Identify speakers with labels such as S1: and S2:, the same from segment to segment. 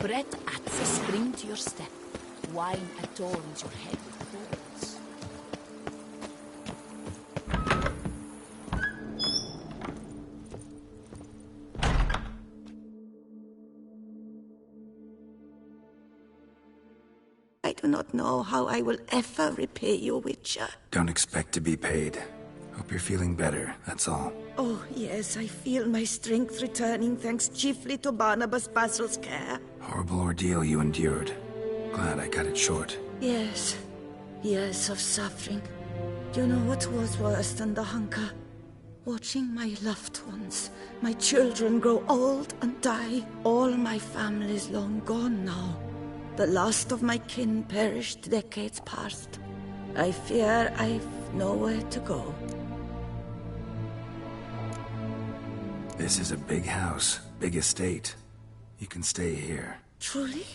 S1: Bread adds a spring to your step. Wine adorns your head with goals.
S2: I do not know how I will ever repay you, Witcher.
S3: Don't expect to be paid. Hope you're feeling better, that's all.
S2: Oh, yes, I feel my strength returning thanks chiefly to Barnabas Basil's care.
S3: Horrible ordeal you endured. Glad I cut it short.
S2: Yes, years of suffering. Do you know what was worse than the hunger? Watching my loved ones, my children grow old and die. All my family's long gone now. The last of my kin perished decades past. I fear I've nowhere to go.
S3: This is a big house, big estate. You can stay here.
S2: Truly?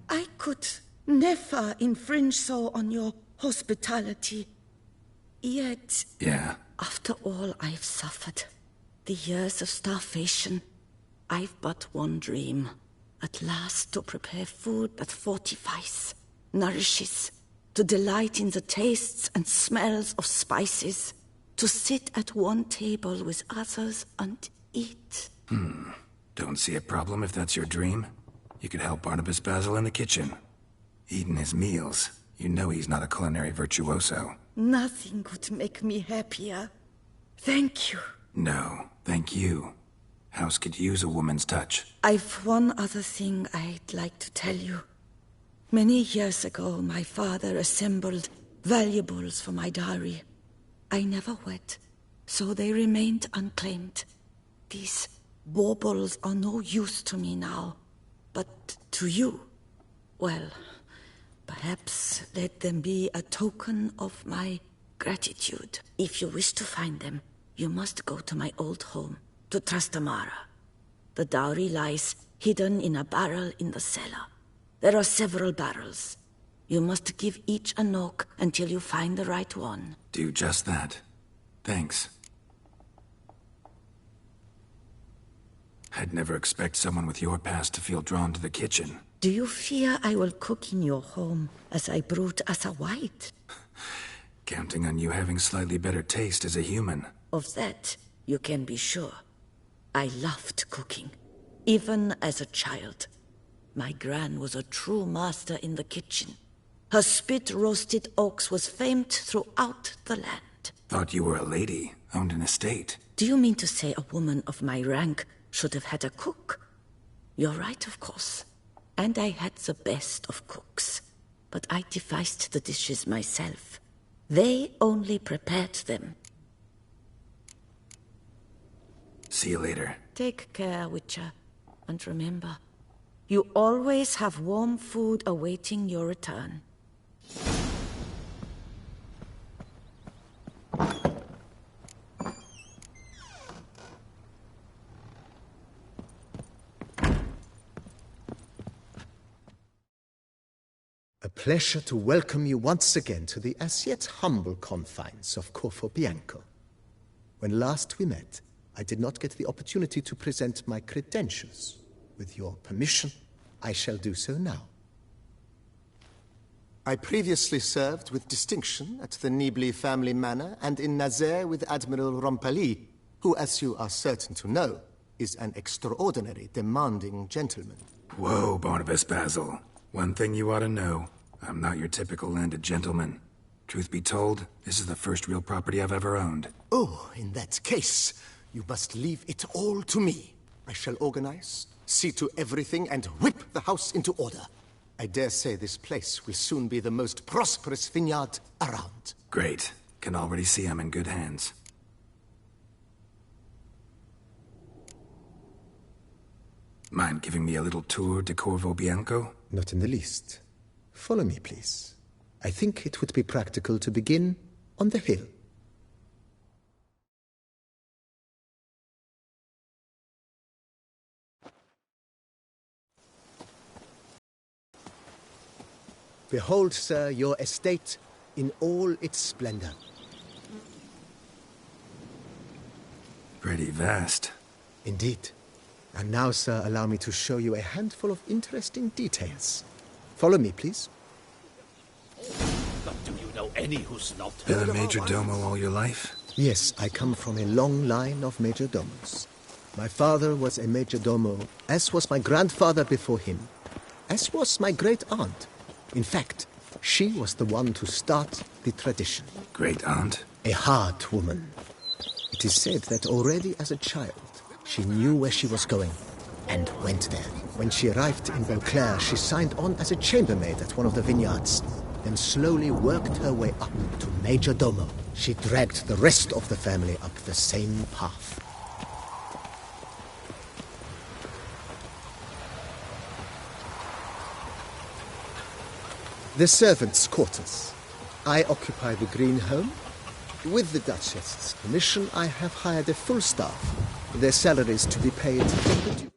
S2: I could never infringe so on your hospitality. Yet...
S3: Yeah?
S2: After all I've suffered, the years of starvation, I've but one dream. At last to prepare food that fortifies, nourishes, to delight in the tastes and smells of spices, to sit at one table with others and eat.
S3: Don't see a problem if that's your dream. You could help Barnabas Basil in the kitchen. Eating his meals. You know he's not a culinary virtuoso.
S2: Nothing could make me happier. Thank you.
S3: No, thank you. House could use a woman's touch.
S2: I've one other thing I'd like to tell you. Many years ago, my father assembled valuables for my dowry. I never wed, so they remained unclaimed. These baubles are no use to me now, but to you, well, perhaps let them be a token of my gratitude. If you wish to find them, you must go to my old home, to Trastamara. The dowry lies hidden in a barrel in the cellar. There are several barrels. You must give each a knock until you find the right one.
S3: Do just that. Thanks. I'd never expect someone with your past to feel drawn to the kitchen.
S2: Do you fear I will cook in your home as I brewed as a white?
S3: Counting on you having slightly better taste as a human.
S2: Of that, you can be sure. I loved cooking, even as a child. My gran was a true master in the kitchen. Her spit-roasted ox was famed throughout the land.
S3: Thought you were a lady, owned an estate.
S2: Do you mean to say a woman of my rank should have had a cook? You're right, of course. And I had the best of cooks. But I devised the dishes myself. They only prepared them.
S3: See you later.
S2: Take care, Witcher. And remember, you always have warm food awaiting your return.
S4: A pleasure to welcome you once again to the as yet humble confines of Corvo Bianco. When last we met, I did not get the opportunity to present my credentials. With your permission, I shall do so now.
S5: I previously served with distinction at the Nibli family manor and in Nazaire with Admiral Rompali, who, as you are certain to know, is an extraordinary, demanding gentleman.
S3: Whoa, Barnabas Basil. One thing you ought to know. I'm not your typical landed gentleman. Truth be told, this is the first real property I've ever owned.
S5: Oh, in that case, you must leave it all to me. I shall organize, see to everything, and whip the house into order. I dare say this place will soon be the most prosperous vineyard around.
S3: Great. Can already see I'm in good hands. Mind giving me a little tour de Corvo Bianco?
S4: Not in the least. Follow me, please. I think it would be practical to begin on the hill. Behold, sir, your estate in all its splendor.
S3: Pretty vast.
S4: Indeed. And now, sir, allow me to show you a handful of interesting details. Follow me, please.
S6: But do you know any who's not
S3: Been
S6: heard
S3: a
S6: of our
S3: major
S6: wine?
S3: domo all your life?
S4: Yes, I come from a long line of major domos. My father was a major domo, as was my grandfather before him, as was my great-aunt. In fact, she was the one to start the tradition.
S3: Great aunt?
S4: A hard woman. It is said that already as a child, she knew where she was going and went there. When she arrived in Beauclair, she signed on as a chambermaid at one of the vineyards, then slowly worked her way up to major domo. She dragged the rest of the family up the same path. The servants' quarters. I occupy the green home. With the Duchess's permission, I have hired a full staff. Their salaries to be paid in the due.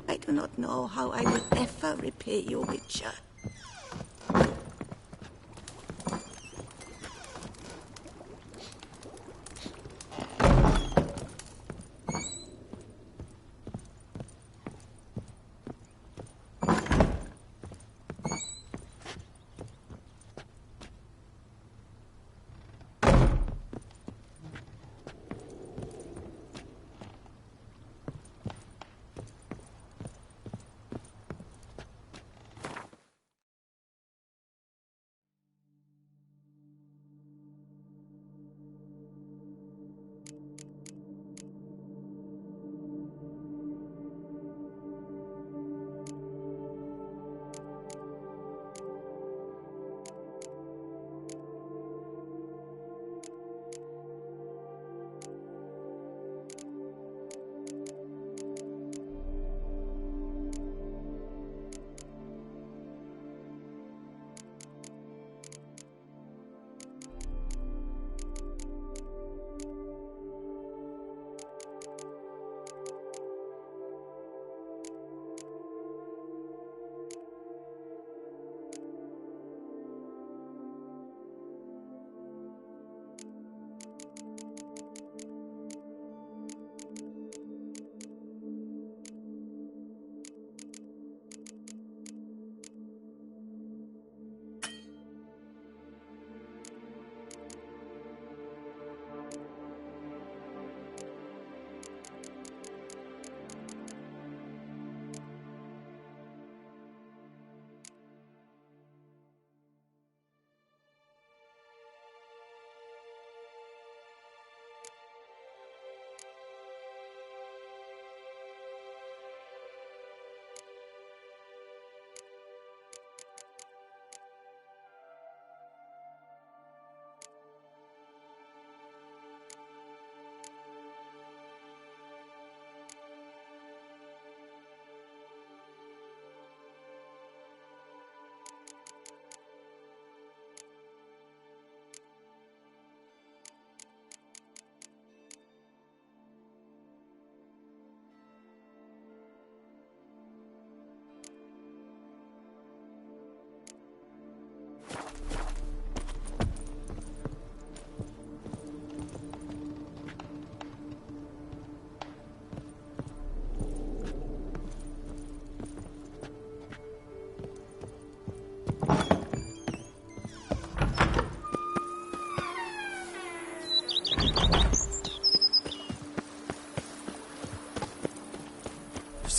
S2: I do not know how I will ever repay you, Witcher.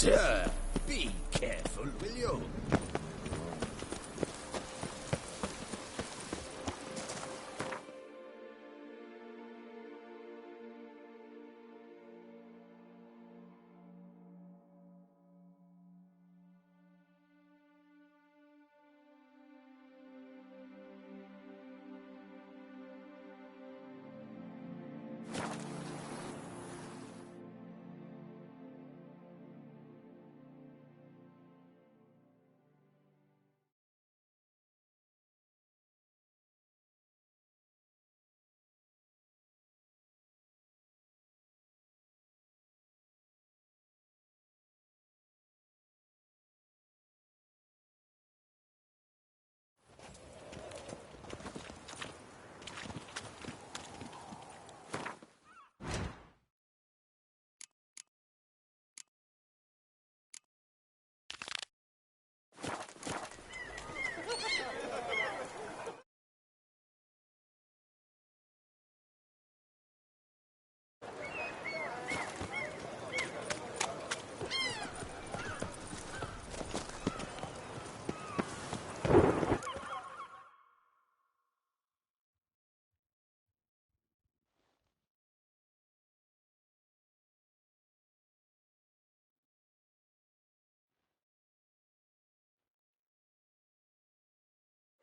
S6: Sir, be careful, will you?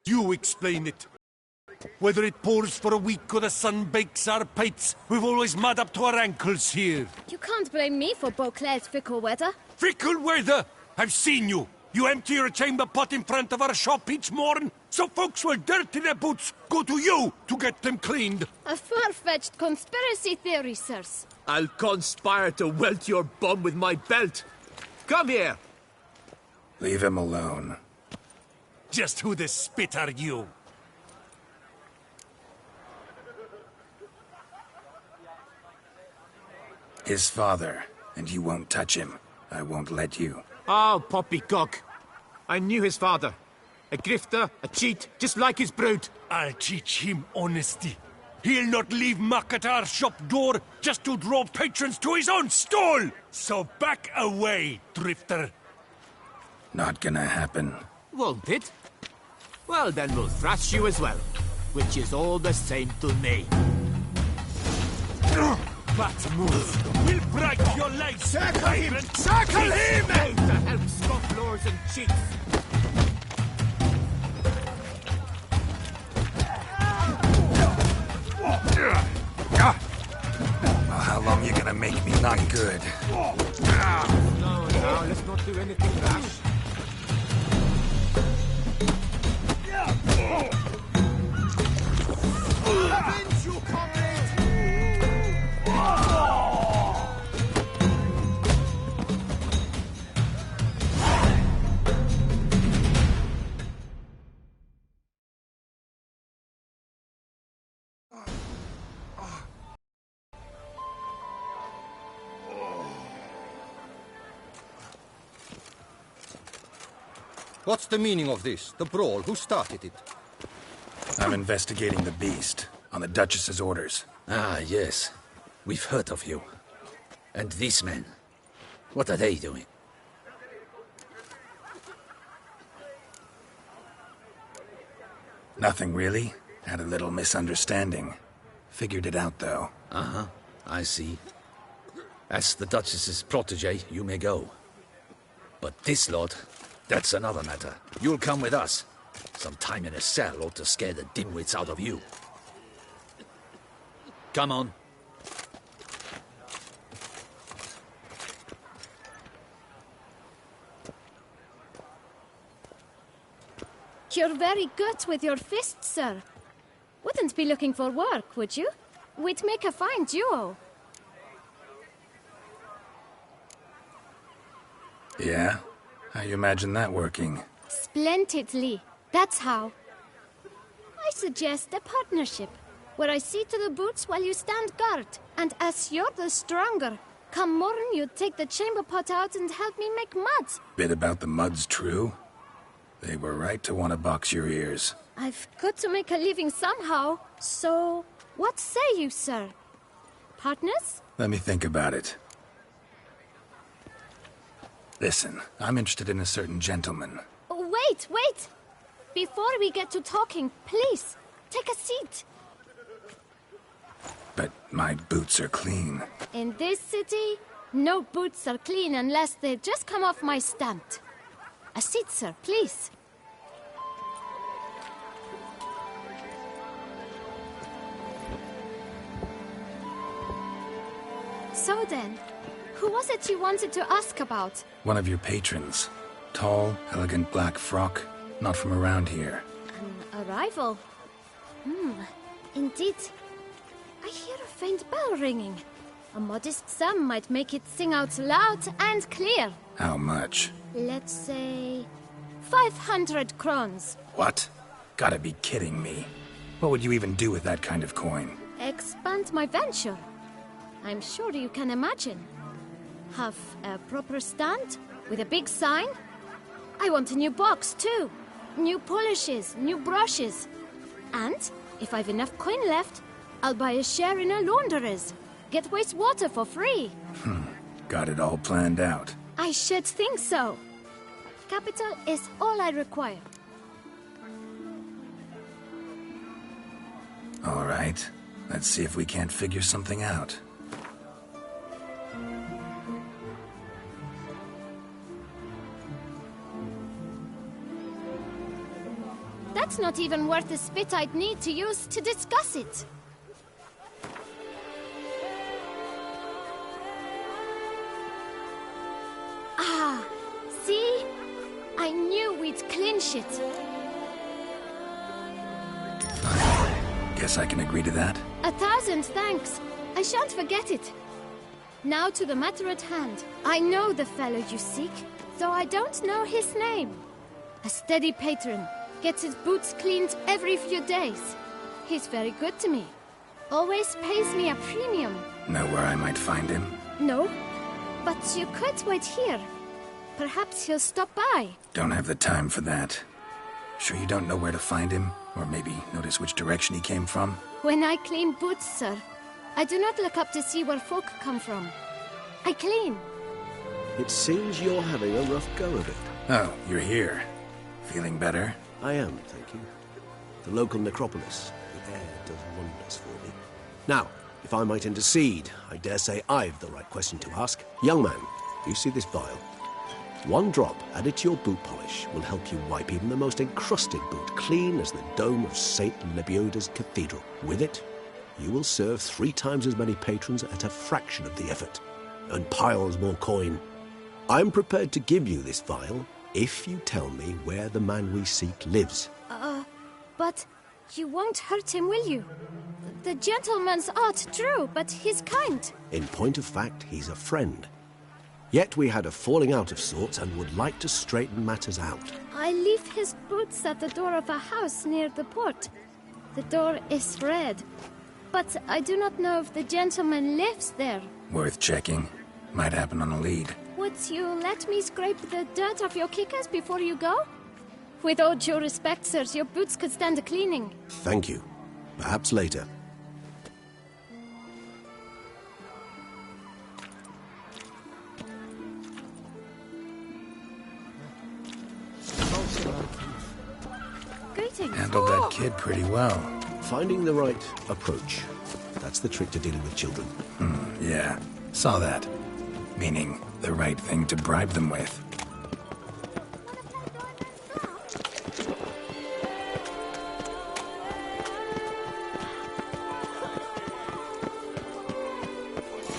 S7: You explain it. Whether it pours for a week or the sun bakes our pipes, we've always mud up to our ankles here.
S8: You can't blame me for Beauclair's fickle weather.
S7: Fickle weather! I've seen you. You empty your chamber pot in front of our shop each morn, so folks will dirty their boots go to you to get them cleaned.
S8: A far-fetched conspiracy theory, sirs.
S6: I'll conspire to welt your bum with my belt. Come here.
S3: Leave him alone.
S7: Just who the spit are you?
S3: His father, and you won't touch him. I won't let you.
S6: Oh, poppycock. I knew his father. A grifter, a cheat, just like his brood.
S7: I'll teach him honesty. He'll not leave muck at our shop door just to draw patrons to his own stall! So back away, drifter.
S3: Not gonna happen.
S6: Won't it? Well, then we'll thrash you as well. Which is all the same to me.
S7: But move. We'll break your legs.
S6: Circle him! Circle him! To help scofflaws and cheats.
S3: Well, how long you gonna make me not good?
S6: No, let's not do anything rash. Avenge you, comrade!
S9: What's the meaning of this? The brawl? Who started it?
S3: I'm investigating the beast, on the Duchess's orders.
S10: Ah, yes. We've heard of you. And these men, what are they doing?
S3: Nothing really. Had a little misunderstanding. Figured it out, though.
S10: Uh-huh, I see. As the Duchess's protege, you may go. But this lot, that's another matter. You'll come with us. Some time in a cell ought to scare the dimwits out of you. Come on.
S8: You're very good with your fists, sir. Wouldn't be looking for work, would you? We'd make a fine duo.
S3: Yeah? How you imagine that working?
S8: Splendidly. That's how. I suggest a partnership, where I see to the boots while you stand guard. And as you're the stronger, come morn you take the chamber pot out and help me make mud.
S3: Bit about the mud's true? They were right to want to box your ears.
S8: I've got to make a living somehow, so what say you, sir? Partners?
S3: Let me think about it. Listen, I'm interested in a certain gentleman.
S8: Wait, wait! Before we get to talking, please, take a seat.
S3: But my boots are clean.
S8: In this city, no boots are clean unless they just come off my stand. A seat, sir, please. So then, who was it you wanted to ask about?
S3: One of your patrons. Tall, elegant black frock. Not from around here.
S8: An arrival? Indeed. I hear a faint bell ringing. A modest sum might make it sing out loud and clear.
S3: How much?
S8: Let's say 500 crowns.
S3: What? Gotta be kidding me. What would you even do with that kind of coin?
S8: Expand my venture. I'm sure you can imagine. Have a proper stand with a big sign. I want a new box too. New polishes, new brushes. And if I've enough coin left, I'll buy a share in a launderer's. Get wastewater for free.
S3: Got it all planned out.
S8: I should think so. Capital is all I require.
S3: All right. Let's see if we can't figure something out.
S8: That's not even worth the spit I'd need to use to discuss it. Ah, see? I knew we'd clinch it.
S3: Guess I can agree to that.
S8: 1,000 thanks. I shan't forget it. Now to the matter at hand. I know the fellow you seek, though I don't know his name. A steady patron. Gets his boots cleaned every few days. He's very good to me. Always pays me a premium.
S3: Know where I might find him?
S8: No, but you could wait here. Perhaps he'll stop by.
S3: Don't have the time for that. Sure you don't know where to find him? Or maybe notice which direction he came from?
S8: When I clean boots, sir, I do not look up to see where folk come from. I clean.
S11: It seems you're having a rough go of it.
S3: Oh, you're here. Feeling better?
S11: I am, thank you. The local necropolis. The air does wonders for me. Now, if I might intercede, I dare say I've the right question to ask. Young man, you see this vial? One drop added to your boot polish will help you wipe even the most encrusted boot clean as the dome of St. Lebioda's Cathedral. With it, you will serve 3 times as many patrons at a fraction of the effort, and piles more coin. I'm prepared to give you this vial if you tell me where the man we seek lives.
S8: But you won't hurt him, will you? The gentleman's art, true, but he's kind.
S11: In point of fact, he's a friend. Yet we had a falling out of sorts and would like to straighten matters out.
S8: I leave his boots at the door of a house near the port. The door is red, but I do not know if the gentleman lives there.
S3: Worth checking. Might happen on a lead.
S8: Would you let me scrape the dirt off your kickers before you go? With all due respect, sirs, your boots could stand a cleaning.
S11: Thank you. Perhaps later.
S8: Greetings.
S3: Handled that kid pretty well.
S11: Finding the right approach. That's the trick to dealing with children.
S3: Yeah. Saw that. Meaning, the right thing to bribe them with.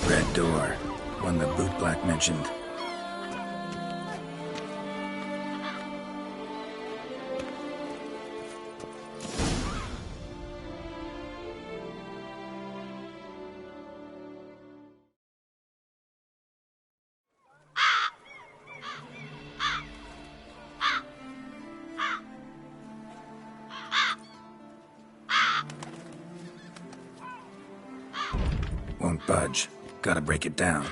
S3: Red door. One the boot black mentioned. Won't budge. Gotta break it down.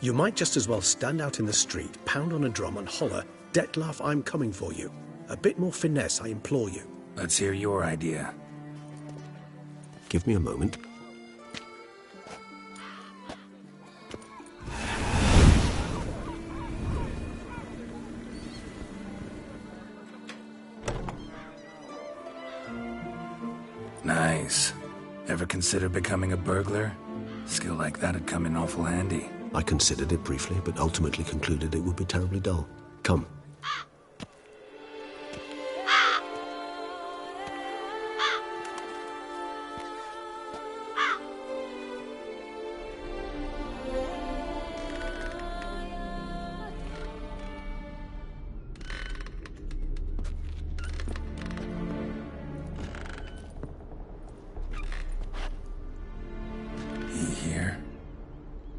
S12: You might just as well stand out in the street, pound on a drum and holler, "Detlef, I'm coming for you." A bit more finesse, I implore you.
S3: Let's hear your idea.
S11: Give me a moment.
S3: Ever consider becoming a burglar? Skill like that'd come in awful handy.
S11: I considered it briefly, but ultimately concluded it would be terribly dull. Come.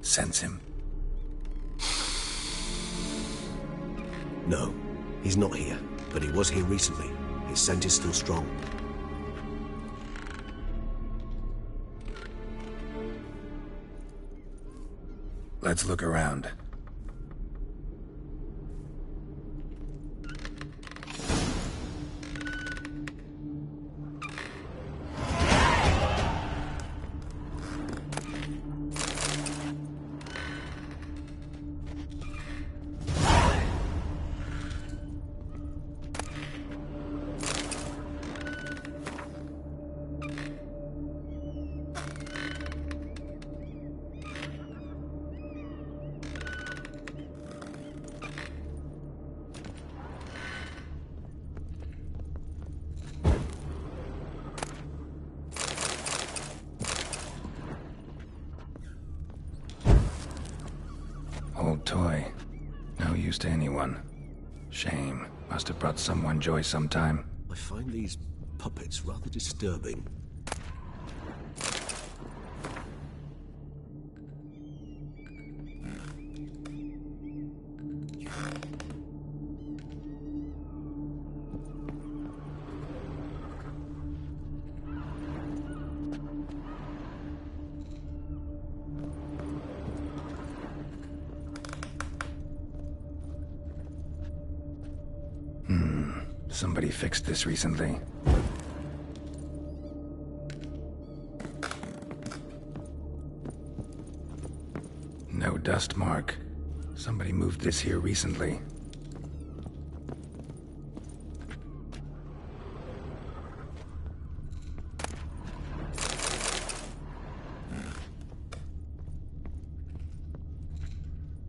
S3: Sense him?
S11: No, he's not here, but he was here recently. His scent is still strong.
S3: Let's look around. Old toy. No use to anyone. Shame. Must have brought someone joy sometime.
S11: I find these puppets rather disturbing.
S3: Somebody fixed this recently. No dust mark. Somebody moved this here recently.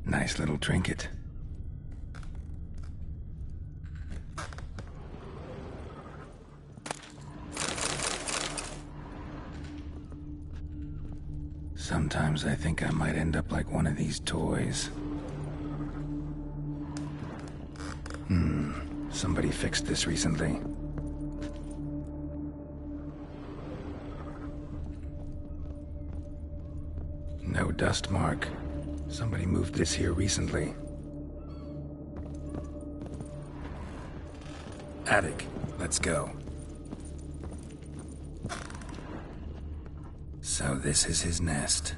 S3: Nice little trinket. Sometimes I think I might end up like one of these toys. Somebody fixed this recently. No dust mark. Somebody moved this here recently. Attic. Let's go. So this is his nest.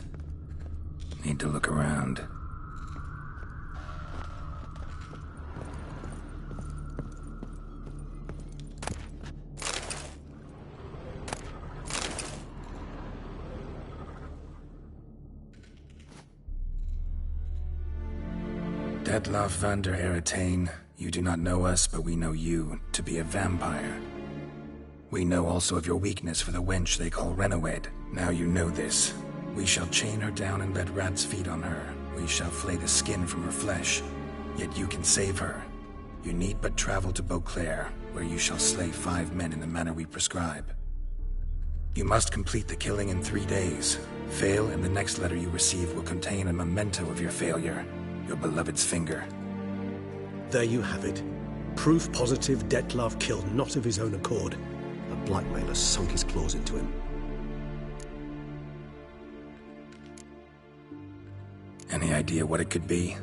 S3: Need to look around. Detlav van der Eretain, you do not know us, but we know you to be a vampire. We know also of your weakness for the wench they call Renawed. Now you know this. We shall chain her down and let rats feed on her. We shall flay the skin from her flesh. Yet you can save her. You need but travel to Beauclair, where you shall slay 5 men in the manner we prescribe. You must complete the killing in 3 days. Fail, and the next letter you receive will contain a memento of your failure. Your beloved's finger.
S12: There you have it. Proof positive Detlav killed not of his own accord.
S11: A blackmailer sunk his claws into him.
S3: Any idea what it could be?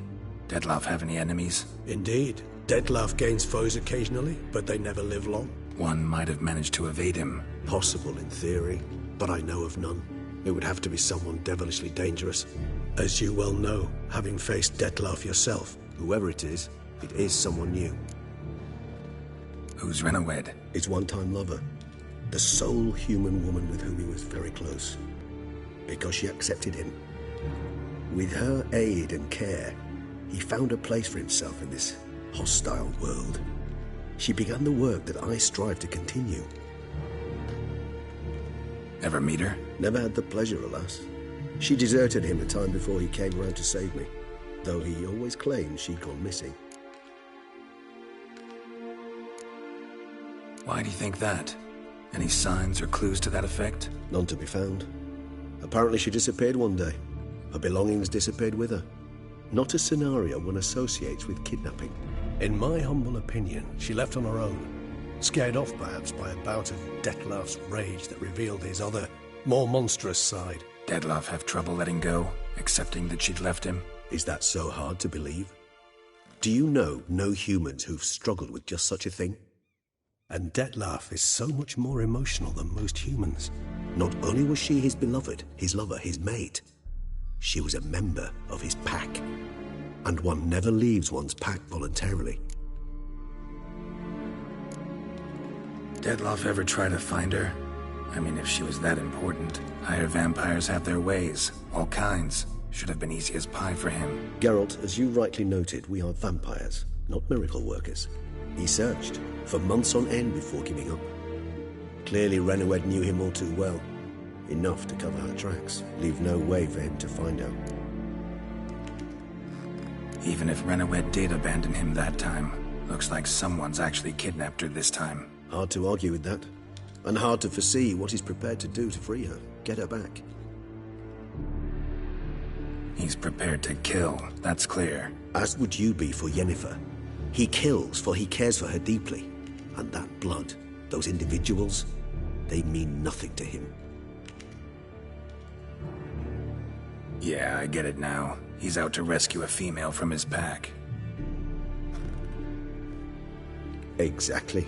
S3: Detlav have any enemies?
S12: Indeed. Detlav gains foes occasionally, but they never live long.
S3: One might have managed to evade him.
S11: Possible in theory, but I know of none. It would have to be someone devilishly dangerous.
S12: As you well know, having faced Detlav yourself.
S11: Whoever it is someone new.
S3: Who's Renawed?
S11: His one-time lover. The sole human woman with whom he was very close. Because she accepted him. With her aid and care, he found a place for himself in this hostile world. She began the work that I strive to continue.
S3: Ever meet her?
S11: Never had the pleasure, alas. She deserted him a time before he came round to save me, though he always claimed she'd gone missing.
S3: Why do you think that? Any signs or clues to that effect?
S11: None to be found. Apparently she disappeared one day. Her belongings disappeared with her. Not a scenario one associates with kidnapping.
S12: In my humble opinion, she left on her own. Scared off, perhaps, by a bout of Detlef's rage that revealed his other, more monstrous side.
S3: Detlef have trouble letting go, accepting that she'd left him?
S11: Is that so hard to believe? Do you know no humans who've struggled with just such a thing?
S12: And Detlef is so much more emotional than most humans.
S11: Not only was she his beloved, his lover, his mate, she was a member of his pack. And one never leaves one's pack voluntarily.
S3: Detlef ever try to find her? I mean, if she was that important. Higher vampires have their ways, all kinds. Should have been easy as pie for him.
S11: Geralt, as you rightly noted, we are vampires, not miracle workers. He searched for months on end before giving up. Clearly Renowed knew him all too well. Enough to cover her tracks, leave no way for him to find out.
S3: Even if Renowed did abandon him that time, looks like someone's actually kidnapped her this time.
S11: Hard to argue with that. And hard to foresee what he's prepared to do to free her, get her back.
S3: He's prepared to kill, that's clear.
S11: As would you be for Yennefer. He kills for he cares for her deeply. And that blood, those individuals, they mean nothing to him.
S3: Yeah, I get it now. He's out to rescue a female from his pack.
S11: Exactly.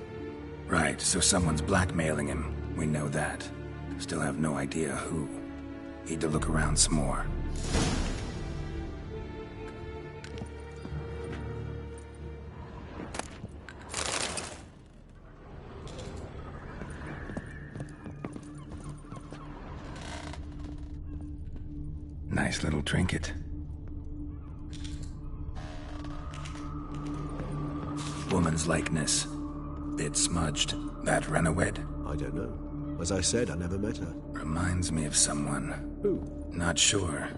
S3: Right, so someone's blackmailing him. We know that. Still have no idea who. Need to look around some more. Nice little trinket. Woman's likeness. Bit smudged. That Renowed?
S11: I don't know. As I said, I never met her.
S3: Reminds me of someone.
S11: Who?
S3: Not sure.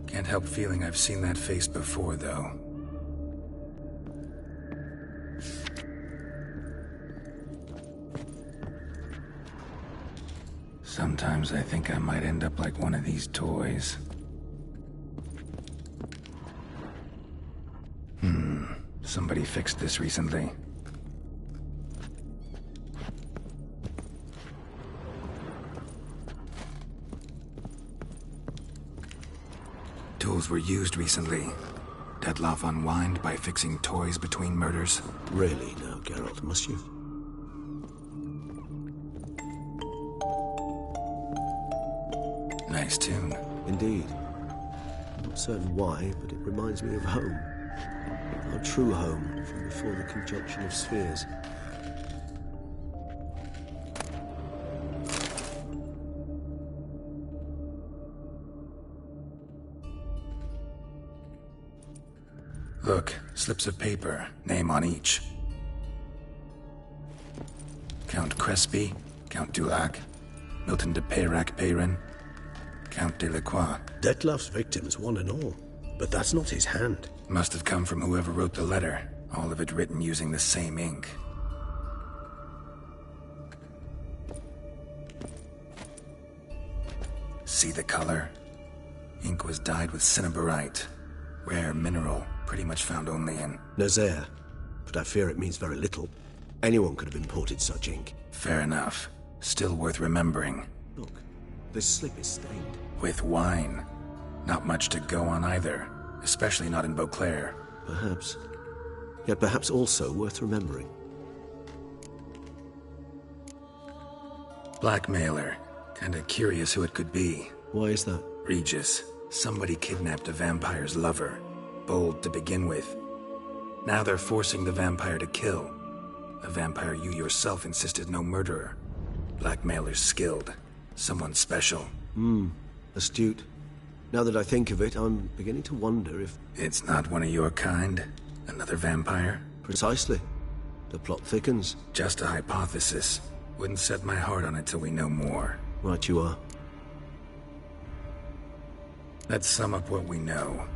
S3: Can't help feeling I've seen that face before, though. Sometimes I think I might end up like one of these toys. Somebody fixed this recently. Tools were used recently. Detlef unwind by fixing toys between murders.
S11: Really now, Geralt, must you?
S3: Nice tune.
S11: Indeed. Not certain why, but it reminds me of home. Our true home from before the conjunction of spheres.
S3: Look, slips of paper, name on each. Count Crespi, Count Dulac, Milton de Peyrac-Peyrin, Count Delacroix.
S11: Detlef's victims, one and all. But that's not his hand.
S3: Must have come from whoever wrote the letter. All of it written using the same ink. See the color? Ink was dyed with cinnabarite. Rare mineral, pretty much found only in...
S11: Nazaire. But I fear it means very little. Anyone could have imported such ink.
S3: Fair enough. Still worth remembering.
S11: Look, this slip is stained.
S3: With wine. Not much to go on either. Especially not in Beauclair.
S11: Perhaps. Yet perhaps also worth remembering.
S3: Blackmailer. Kinda curious who it could be.
S11: Why is that?
S3: Regis. Somebody kidnapped a vampire's lover. Bold to begin with. Now they're forcing the vampire to kill. A vampire you yourself insisted no murderer. Blackmailer's skilled. Someone special.
S11: Astute. Now that I think of it, I'm beginning to wonder if...
S3: It's not one of your kind? Another vampire?
S11: Precisely. The plot thickens.
S3: Just a hypothesis. Wouldn't set my heart on it till we know more.
S11: Right you are.
S3: Let's sum up what we know.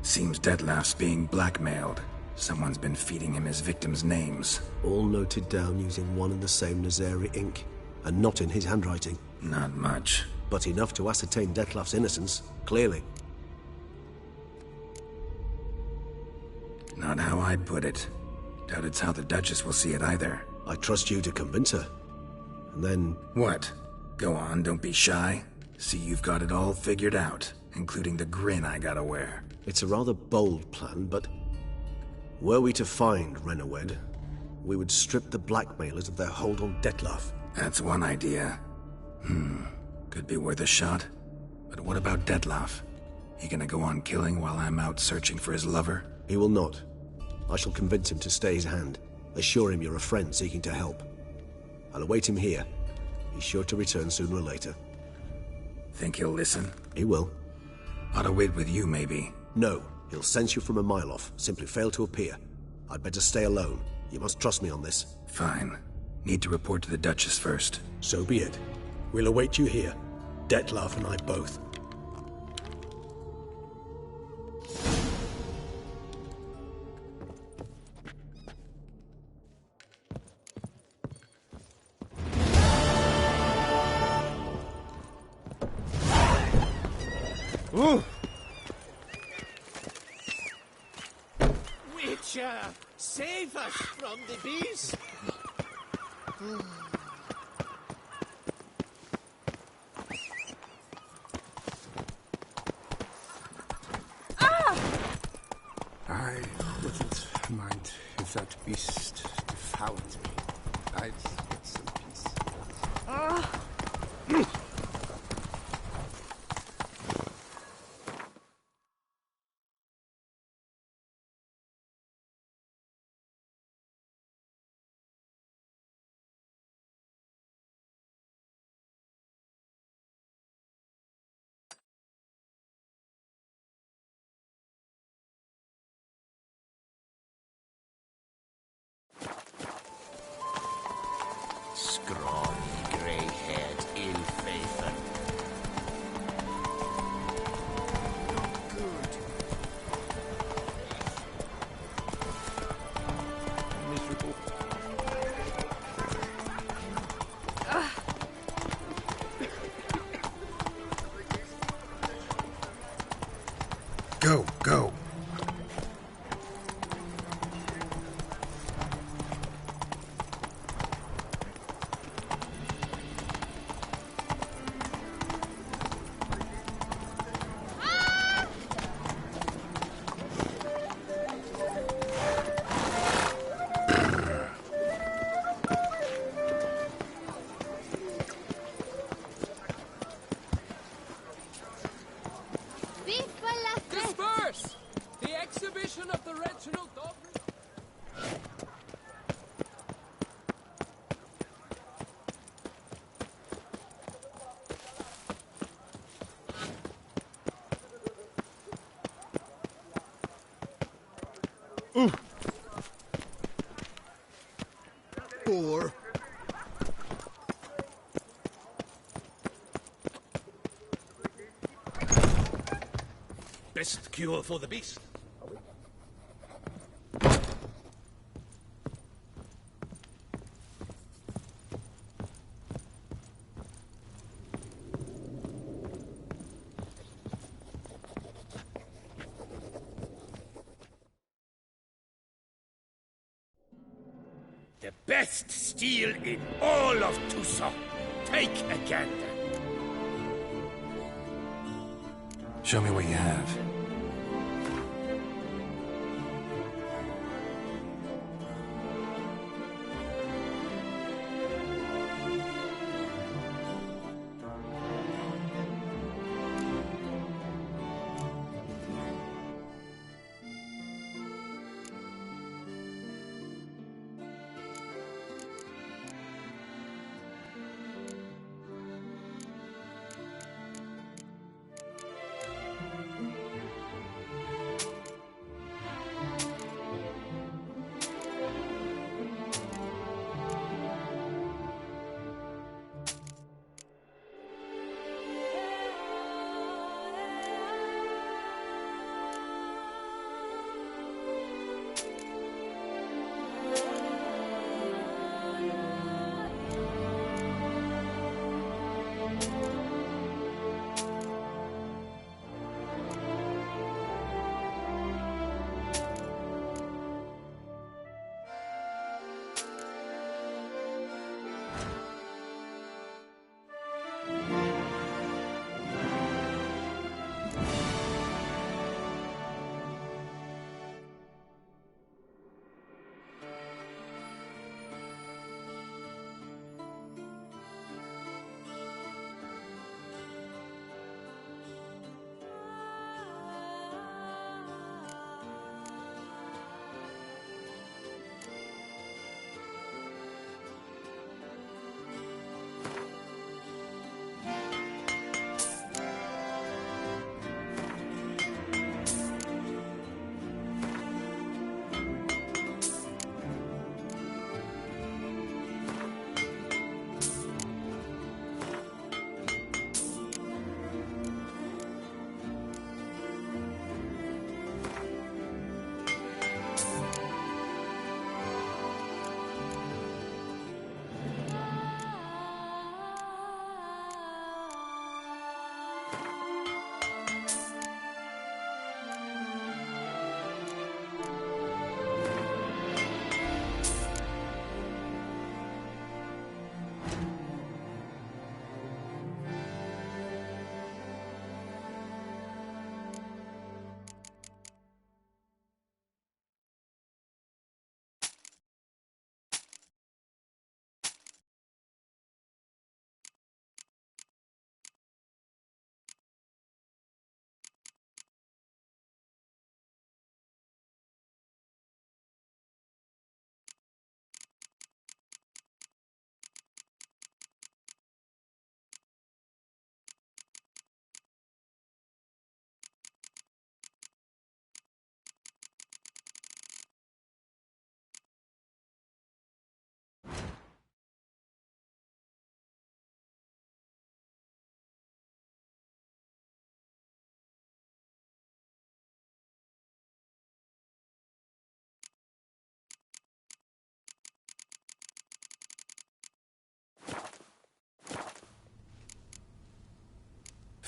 S3: Seems Detlef's being blackmailed. Someone's been feeding him his victims' names.
S11: All noted down using one and the same Nazari ink, and not in his handwriting.
S3: Not much.
S11: But enough to ascertain Detlef's innocence, clearly.
S3: Not how I'd put it. Doubt it's how the Duchess will see it either.
S11: I trust you to convince her. And then...
S3: What? Go on, don't be shy. See you've got it all figured out, including the grin I gotta wear.
S11: It's a rather bold plan, but... Were we to find Renowed, we would strip the blackmailers of their hold on Detlef.
S3: That's one idea. Could be worth a shot. But what about Detlef? He gonna go on killing while I'm out searching for his lover?
S11: He will not. I shall convince him to stay his hand. Assure him you're a friend seeking to help. I'll await him here. He's sure to return sooner or later.
S3: Think he'll listen?
S11: He will.
S3: Ought to wait with you, maybe.
S11: No. He'll sense you from a mile off. Simply fail to appear. I'd better stay alone. You must trust me on this.
S3: Fine. Need to report to the Duchess first.
S12: So be it. We'll await you here. Detlef and I both.
S6: Ooh. Witcher, save us from the beast.
S13: I wouldn't mind if that beast devoured me. I'd get some peace.
S6: Scrawny, grey-haired, ill-fated. Not good. Miserable.
S3: Go, go.
S14: Disperse! The exhibition of the regional dog...
S5: Or...
S10: Best cure for the beast.
S7: The best steel in all of Tucson. Take a gander.
S3: Show me what you have.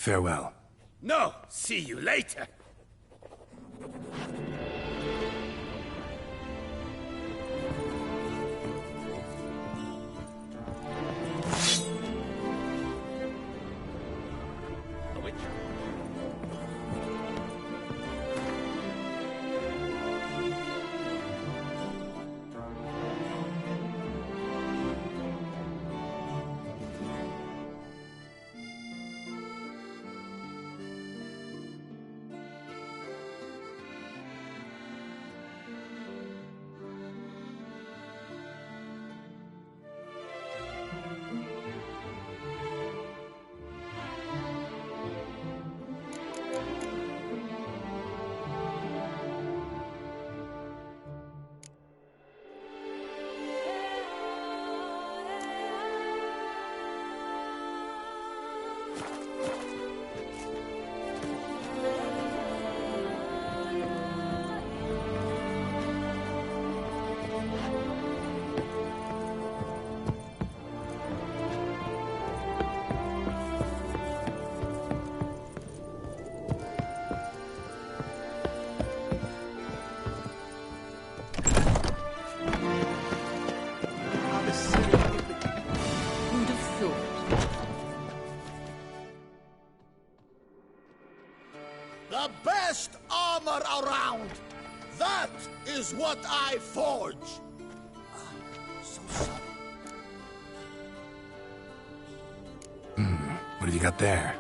S3: Farewell.
S10: No, see you later.
S15: The best armor around! That is what I forge! So sorry.
S3: What have you got there?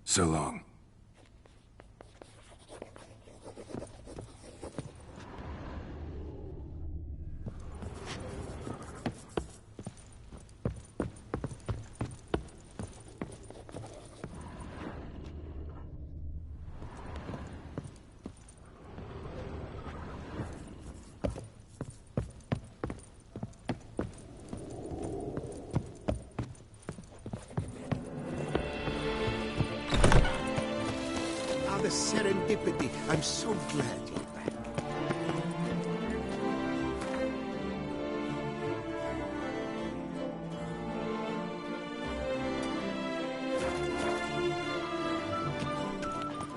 S3: So long.
S5: The serendipity. I'm so glad you're back.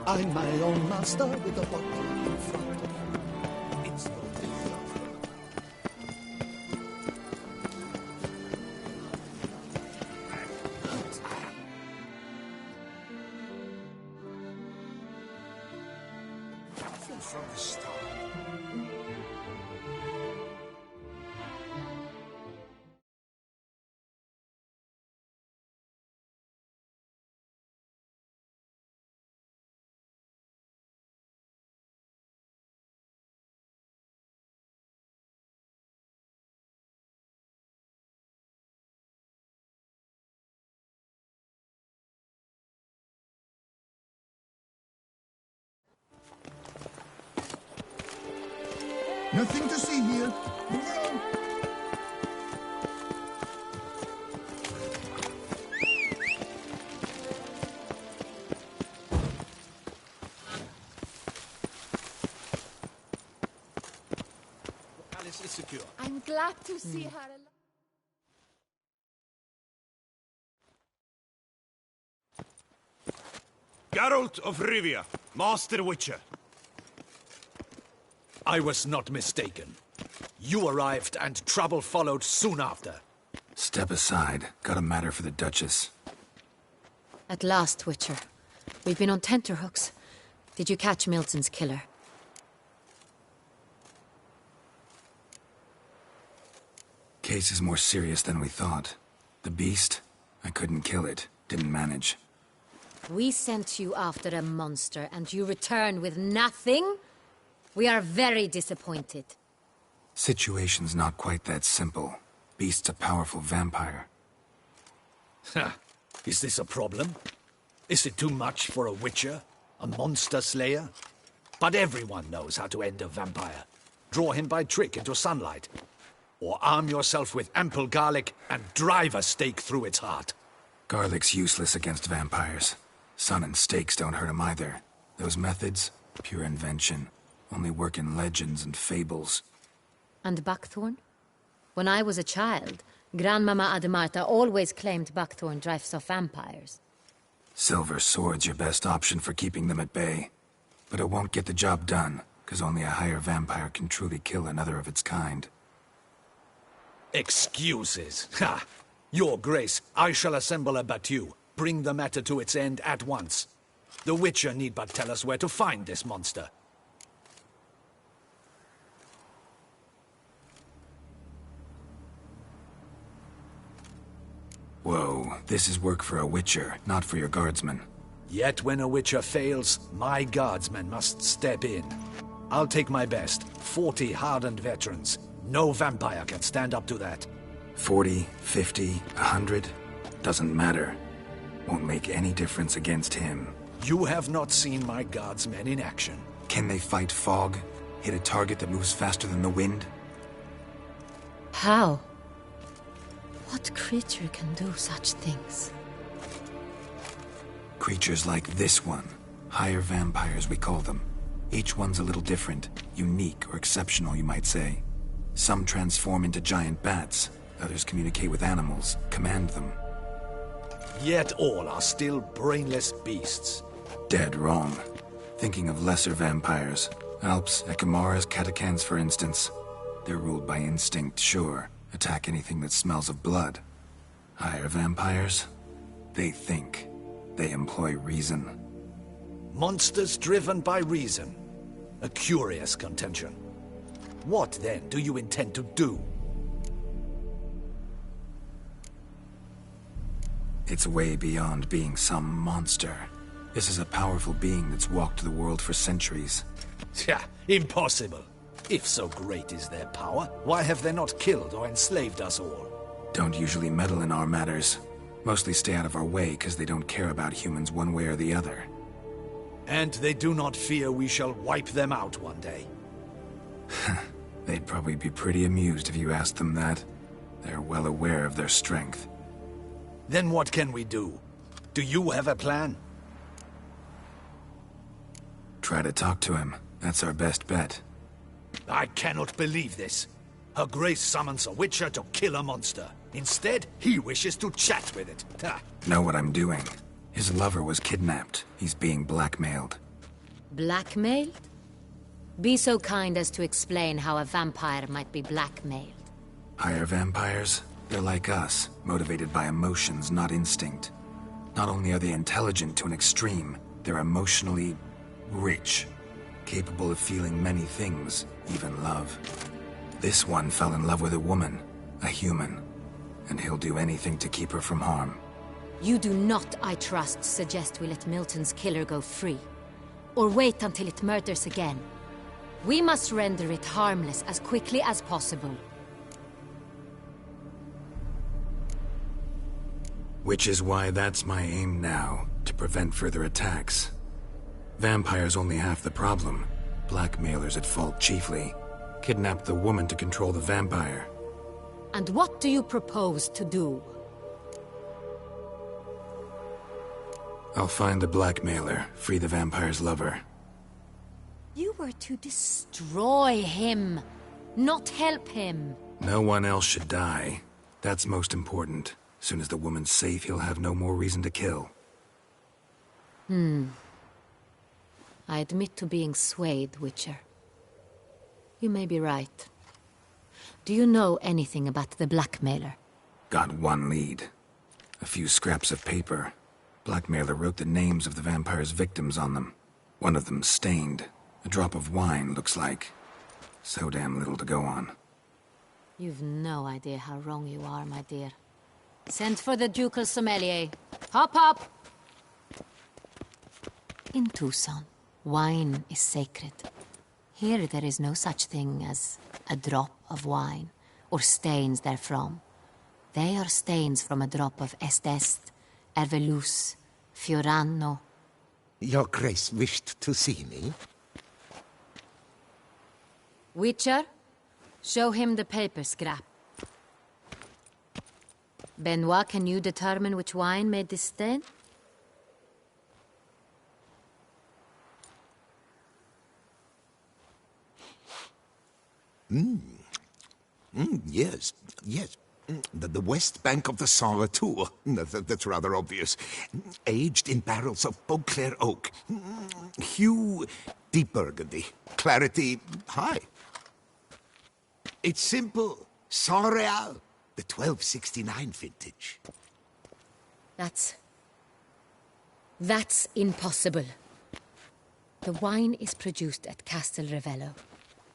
S5: I'm my own master with a bottle in front of me. It's no disaster. From the start.
S15: Nothing to see here. Move along.
S10: is secure.
S1: I'm glad to see her alive.
S7: Geralt of Rivia, Master Witcher.
S10: I was not mistaken. You arrived and trouble followed soon after.
S3: Step aside. Got a matter for the Duchess.
S16: At last, Witcher. We've been on tenterhooks. Did you catch Milton's killer?
S3: Case is more serious than we thought. The beast? I couldn't kill it. Didn't manage.
S16: We sent you after a monster, and you return with nothing? We are very disappointed.
S3: Situation's not quite that simple. Beast's a powerful vampire.
S10: Ha! Is this a problem? Is it too much for a witcher? A monster slayer? But everyone knows how to end a vampire. Draw him by trick into sunlight. Or arm yourself with ample garlic and drive a stake through its heart.
S3: Garlic's useless against vampires. Sun and stakes don't hurt him either. Those methods, pure invention. Only work in legends and fables.
S16: And buckthorn? When I was a child, Grandmama Ademarta always claimed buckthorn drives off vampires.
S3: Silver sword's your best option for keeping them at bay. But it won't get the job done, because only a higher vampire can truly kill another of its kind.
S10: Excuses. Ha! Your Grace, I shall assemble a battue. Bring the matter to its end at once. The Witcher need but tell us where to find this monster.
S3: Whoa, this is work for a Witcher, not for your guardsmen.
S10: Yet when a Witcher fails, my guardsmen must step in. I'll take my best. 40 hardened veterans. No vampire can stand up to that.
S3: 40, 50, 100? Doesn't matter. Won't make any difference against him.
S10: You have not seen my guardsmen in action.
S3: Can they fight fog? Hit a target that moves faster than the wind?
S16: How? What creature can do such things?
S3: Creatures like this one. Higher vampires, we call them. Each one's a little different. Unique or exceptional, you might say. Some transform into giant bats. Others communicate with animals, command them.
S10: Yet all are still brainless beasts.
S3: Dead wrong. Thinking of lesser vampires. Alps, Ekamaras, Catacans, for instance. They're ruled by instinct, sure. Attack anything that smells of blood. Higher vampires? They think. They employ reason.
S10: Monsters driven by reason. A curious contention. What, then, do you intend to do?
S3: It's way beyond being some monster. This is a powerful being that's walked the world for centuries.
S10: Yeah, impossible. If so great is their power, why have they not killed or enslaved us all?
S3: Don't usually meddle in our matters. Mostly stay out of our way because they don't care about humans one way or the other.
S10: And they do not fear we shall wipe them out one day.
S3: They'd probably be pretty amused if you asked them that. They're well aware of their strength.
S10: Then what can we do? Do you have a plan?
S3: Try to talk to him. That's our best bet.
S10: I cannot believe this. Her Grace summons a Witcher to kill a monster. Instead, he wishes to chat with it. Ha.
S3: Know what I'm doing. His lover was kidnapped. He's being blackmailed.
S16: Blackmailed? Be so kind as to explain how a vampire might be blackmailed.
S3: Higher vampires? They're like us, motivated by emotions, not instinct. Not only are they intelligent to an extreme, they're emotionally rich. Capable of feeling many things, even love. This one fell in love with a woman, a human, and he'll do anything to keep her from harm.
S16: You do not, I trust, suggest we let Milton's killer go free. Or wait until it murders again. We must render it harmless as quickly as possible.
S3: Which is why that's my aim now, to prevent further attacks. Vampires only half the problem. Blackmailers at fault chiefly. Kidnapped the woman to control the vampire.
S16: And what do you propose to do?
S3: I'll find the blackmailer, free the vampire's lover.
S16: You were to destroy him. not help him.
S3: No one else should die. That's most important. As soon as the woman's safe, he'll have no more reason to kill.
S16: I admit to being swayed, Witcher. You may be right. Do you know anything about the blackmailer?
S3: Got one lead. A few scraps of paper. Blackmailer wrote the names of the vampire's victims on them. One of them stained. A drop of wine, looks like. So damn little to go on.
S16: You've no idea how wrong you are, my dear. Send for the ducal sommelier. Hop, hop! In Tucson, wine is sacred. Here there is no such thing as a drop of wine, or stains therefrom. They are stains from a drop of Est, Ervelus, Fiorano.
S5: Your Grace wished to see me?
S16: Witcher, show him the paper scrap. Benoit, can you determine which wine made this stain?
S17: Yes. The west bank of the Saint Retour. That's rather obvious. Aged in barrels of Beauclair oak. Hue, deep burgundy. Clarity, high. It's simple. Saint Real, the 1269 vintage.
S16: That's impossible. The wine is produced at Castel Ravello,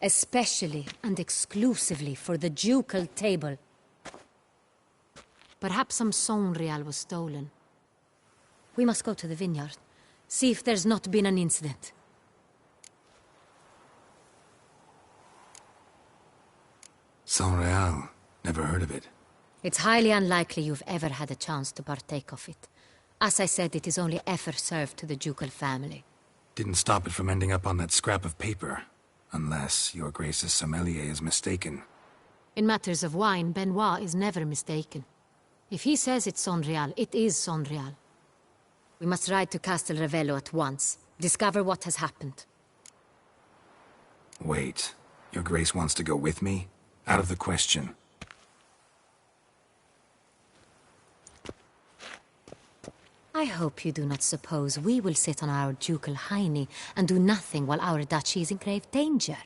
S16: especially and exclusively for the ducal table. Perhaps some Saint Real was stolen. We must go to the vineyard, see if there's not been an incident.
S3: Saint Real. Never heard of it.
S16: It's highly unlikely you've ever had a chance to partake of it. As I said, it is only ever served to the ducal family.
S3: Didn't stop it from ending up on that scrap of paper. Unless your Grace's sommelier is mistaken.
S16: In matters of wine, Benoit is never mistaken. If he says it's Saint Real, it is Saint Real. We must ride to Castel Ravello at once. Discover what has happened.
S3: Wait. Your Grace wants to go with me? Out of the question.
S16: I hope you do not suppose we will sit on our ducal hiney and do nothing while our duchy is in grave danger.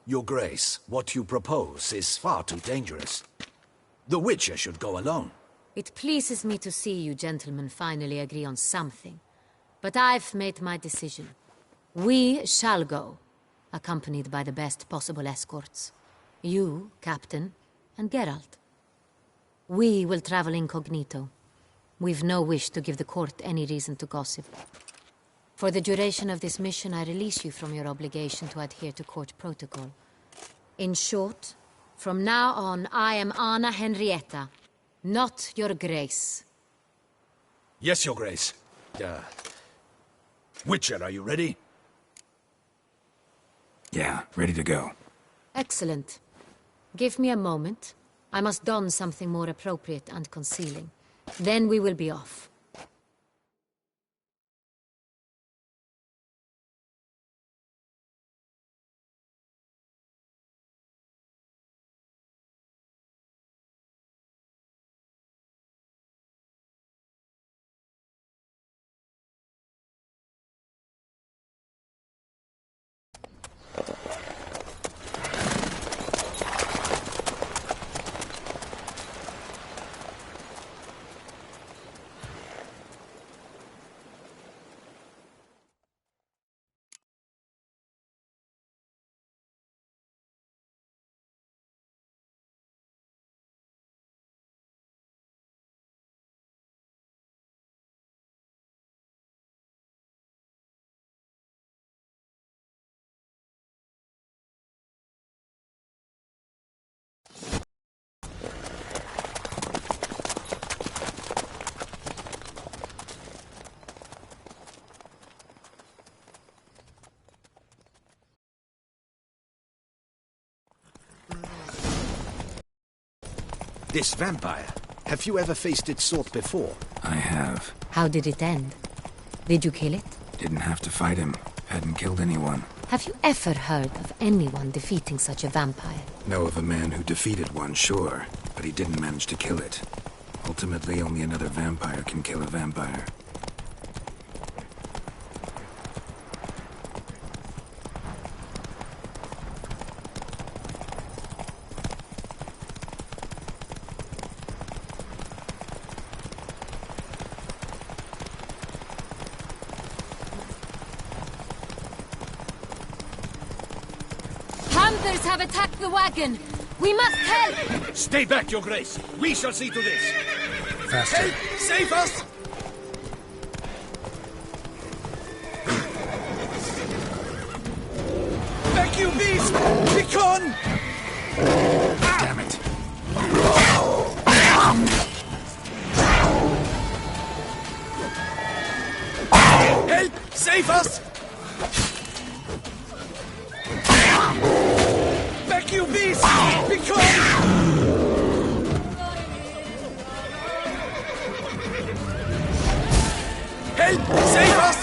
S10: Your Grace, what you propose is far too dangerous. The Witcher should go alone.
S16: It pleases me to see you gentlemen finally agree on something. But I've made my decision. We shall go, accompanied by the best possible escorts. You, Captain, and Geralt. We will travel incognito. We've no wish to give the court any reason to gossip. For the duration of this mission, I release you from your obligation to adhere to court protocol. In short, from now on, I am Anna Henrietta, not your Grace.
S10: Yes, Your Grace. Witcher, are you ready?
S3: Yeah, ready to go.
S16: Excellent. Give me a moment. I must don something more appropriate and concealing. Then we will be off.
S10: This vampire. Have you ever faced its sort before?
S3: I have.
S16: How did it end? Did you kill it?
S3: Didn't have to fight him. Hadn't killed anyone.
S16: Have you ever heard of anyone defeating such a vampire?
S3: Know of a man who defeated one, sure, but he didn't manage to kill it. Ultimately, only another vampire can kill a vampire.
S16: Hunters have attacked the wagon! We must help!
S10: Stay back, Your Grace. We shall see to this.
S3: Faster.
S10: Help! Save us! Back, you beast! Be gone!
S3: Damn it.
S10: Help! Save us! Back, you beast! Be gone! Help! Save us!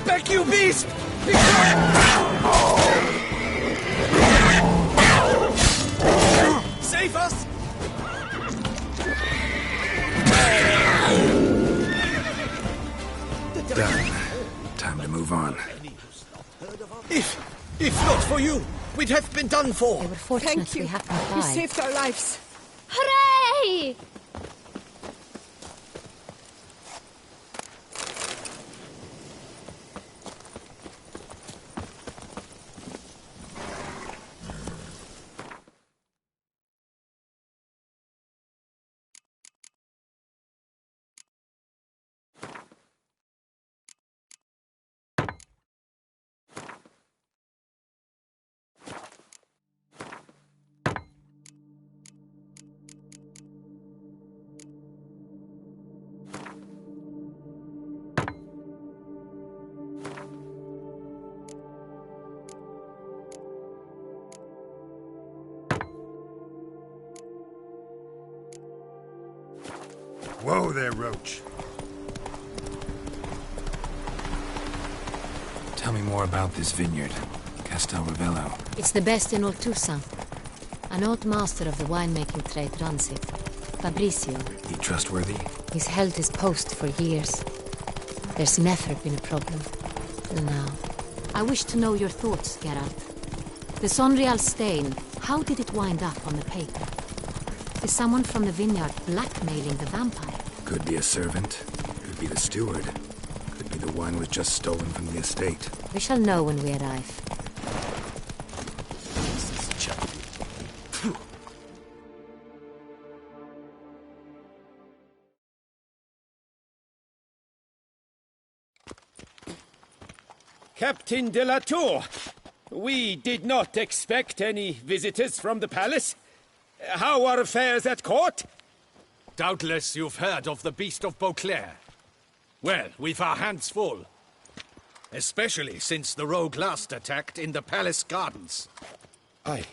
S10: Back, you beast! Be gone! Save us!
S3: Done. Time to move on.
S10: If not for you, we'd have been done for.
S16: They were fortunate we happened by.
S18: You saved our lives.
S8: Hooray!
S3: Whoa there, Roach. Tell me more about this vineyard, Castel Ravello.
S16: It's the best in all Toussaint. An old master of the winemaking trade runs it. Fabrizio.
S3: He trustworthy?
S16: He's held his post for years. There's never been a problem. Till now. I wish to know your thoughts, Geralt. The Sonreal stain, how did it wind up on the paper? Is someone from the vineyard blackmailing the vampire?
S3: Could be a servant. Could be the steward. Could be the wine was just stolen from the estate.
S16: We shall know when we arrive.
S6: Captain de la Tour, we did not expect any visitors from the palace. How are affairs at court?
S7: Doubtless you've heard of the Beast of Beauclair. Well, we've our hands full. Especially since the rogue last attacked in the palace gardens.
S6: I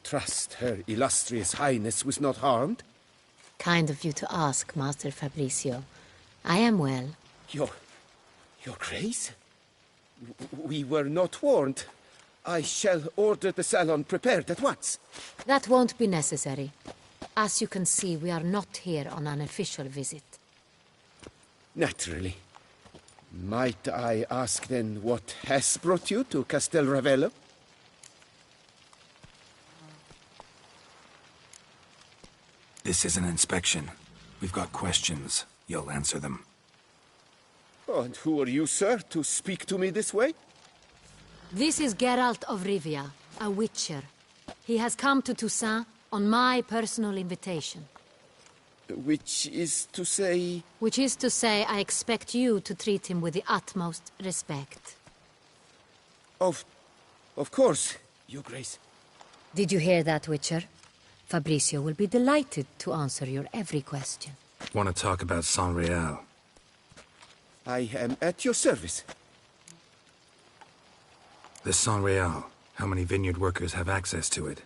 S6: trust Her Illustrious Highness was not harmed?
S16: Kind of you to ask, Master Fabrizio. I am well.
S6: Your Grace? We were not warned. I shall order the salon prepared at once.
S16: That won't be necessary. As you can see, we are not here on an official visit.
S6: Naturally. Might I ask then what has brought you to Castel Ravello?
S3: This is an inspection. We've got questions. You'll answer them.
S6: Oh, and who are you, sir, to speak to me this way?
S16: This is Geralt of Rivia, a witcher. He has come to Toussaint on my personal invitation.
S6: Which is to say...
S16: Which is to say, I expect you to treat him with the utmost respect.
S6: Of course, Your Grace.
S16: Did you hear that, Witcher? Fabrizio will be delighted to answer your every question.
S3: Want to talk about Sonreal?
S6: I am at your service.
S3: The Sonreal. How many vineyard workers have access to it?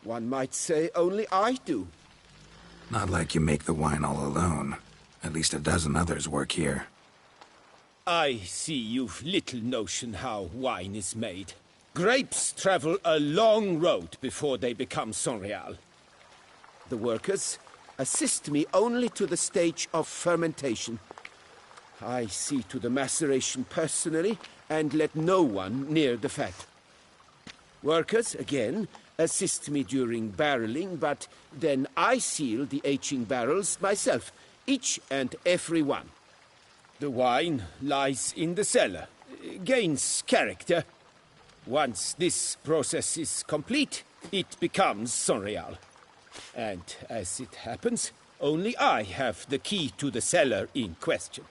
S6: One might say only I do.
S3: Not like you make the wine all alone. At least a dozen others work here.
S6: I see you've little notion how wine is made. Grapes travel a long road before they become Sonreal. The workers assist me only to the stage of fermentation. I see to the maceration personally and let no one near the fat. Workers, again, assist me during barreling, but then I seal the aging barrels myself, each and every one. The wine lies in the cellar, gains character. Once this process is complete, it becomes Sonreal. And as it happens, only I have the key to the cellar in question.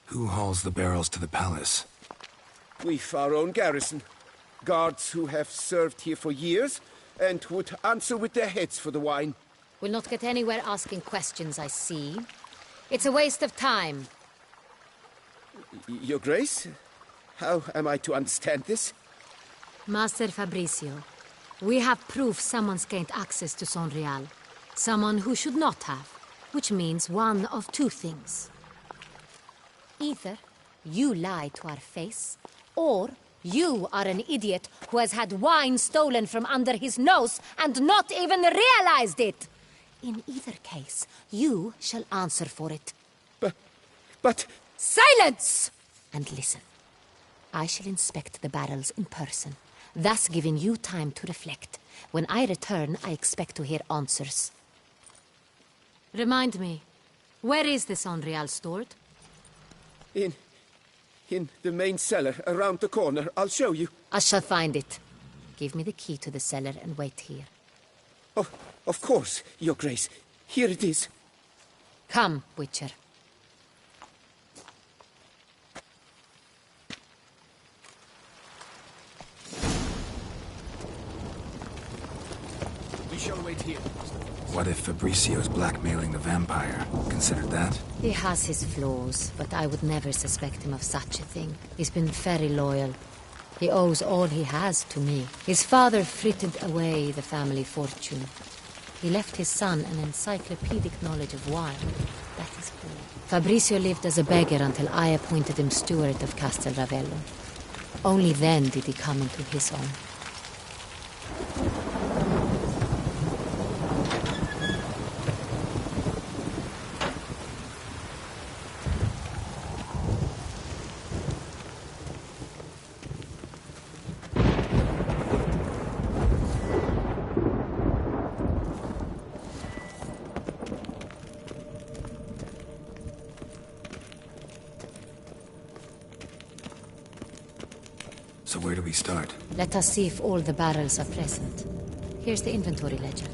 S3: Who hauls the barrels to the palace?
S6: We've our own garrison. Guards who have served here for years and would answer with their heads for the wine.
S16: We'll not get anywhere asking questions, I see. It's a waste of time.
S6: Your Grace? How am I to understand this?
S16: Master Fabricio, we have proof someone's gained access to Sonreal. Someone who should not have, which means one of two things. Either you lie to our face, or you are an idiot who has had wine stolen from under his nose and not even realized it. In either case, you shall answer for it.
S6: But...
S16: Silence! And listen. I shall inspect the barrels in person, thus giving you time to reflect. When I return, I expect to hear answers. Remind me, where is the Sonreal stored?
S6: In the main cellar, around the corner. I'll show you.
S16: I shall find it. Give me the key to the cellar and wait here.
S6: Oh, of course, Your Grace. Here it is.
S16: Come, Witcher.
S7: We shall wait here.
S3: What if Fabricio's blackmailing the vampire? Considered that?
S16: He has his flaws, but I would never suspect him of such a thing. He's been very loyal. He owes all he has to me. His father frittered away the family fortune. He left his son an encyclopedic knowledge of wine. That is all. Fabricio lived as a beggar until I appointed him steward of Castel Ravello. Only then did he come into his own.
S3: So where do we start?
S16: Let us see if all the barrels are present. Here's the inventory ledger.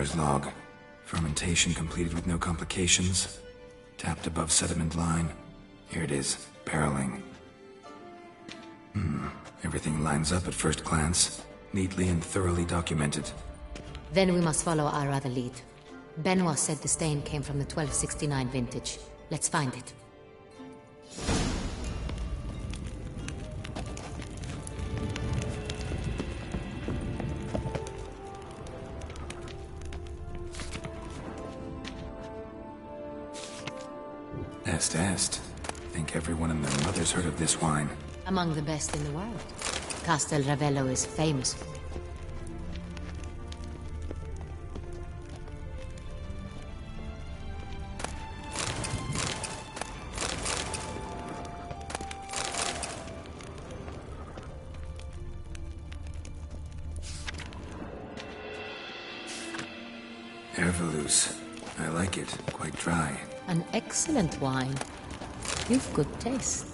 S3: Owner's log. Fermentation completed with no complications. Tapped above sediment line. Here it is. Barreling. Everything lines up at first glance. Neatly and thoroughly documented.
S16: Then we must follow our other lead. Benoit said the stain came from the 1269 vintage. Let's find it.
S3: Est. Think everyone and their mother's heard of this wine.
S16: Among the best in the world. Castel Ravello is famous for it.
S3: Herveloos. I like it. Quite dry.
S16: An excellent wine. You've good taste.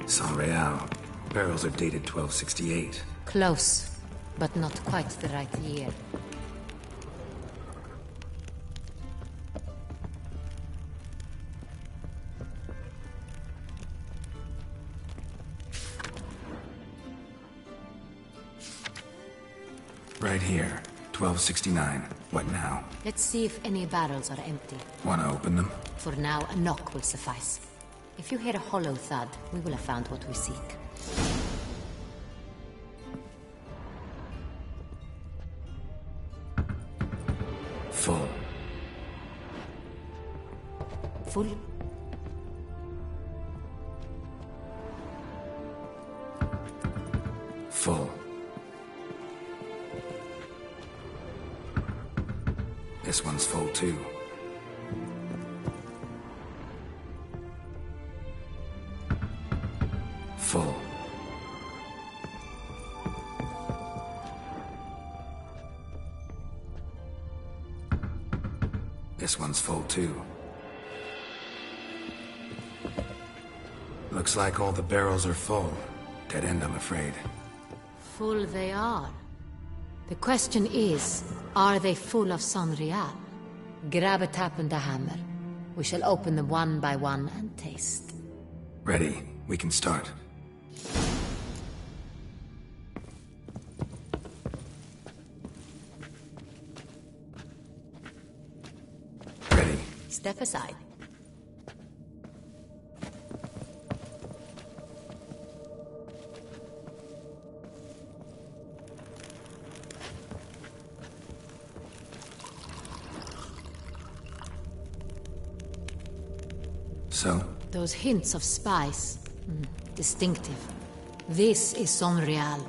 S3: Saint-Réal. Barrels are dated 1268.
S16: Close, but not quite the right year.
S3: Right here. 1269. What now?
S16: Let's see if any barrels are empty.
S3: Wanna open them?
S16: For now, a knock will suffice. If you hear a hollow thud, we will have found what we seek.
S3: Full.
S16: Full?
S3: Full. This one's full too. Full. This one's full too. Looks like all the barrels are full. Dead end, I'm afraid.
S16: Full they are. The question is, are they full of Saint-Réal? Grab a tap and a hammer. We shall open them one by one and taste.
S3: Ready. We can start. Ready.
S16: Step aside.
S3: So?
S16: Those hints of spice. Distinctive. This is Saint-Réal.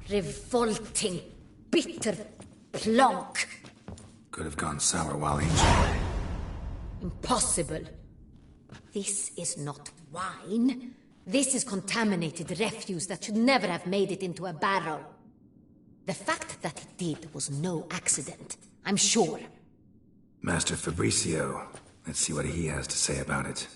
S16: Revolting, bitter plonk.
S3: Could have gone sour while ancient.
S16: Impossible. This is not wine. This is contaminated refuse that should never have made it into a barrel. The fact that it did was no accident, I'm sure.
S3: Master Fabricio. Let's see what he has to say about it.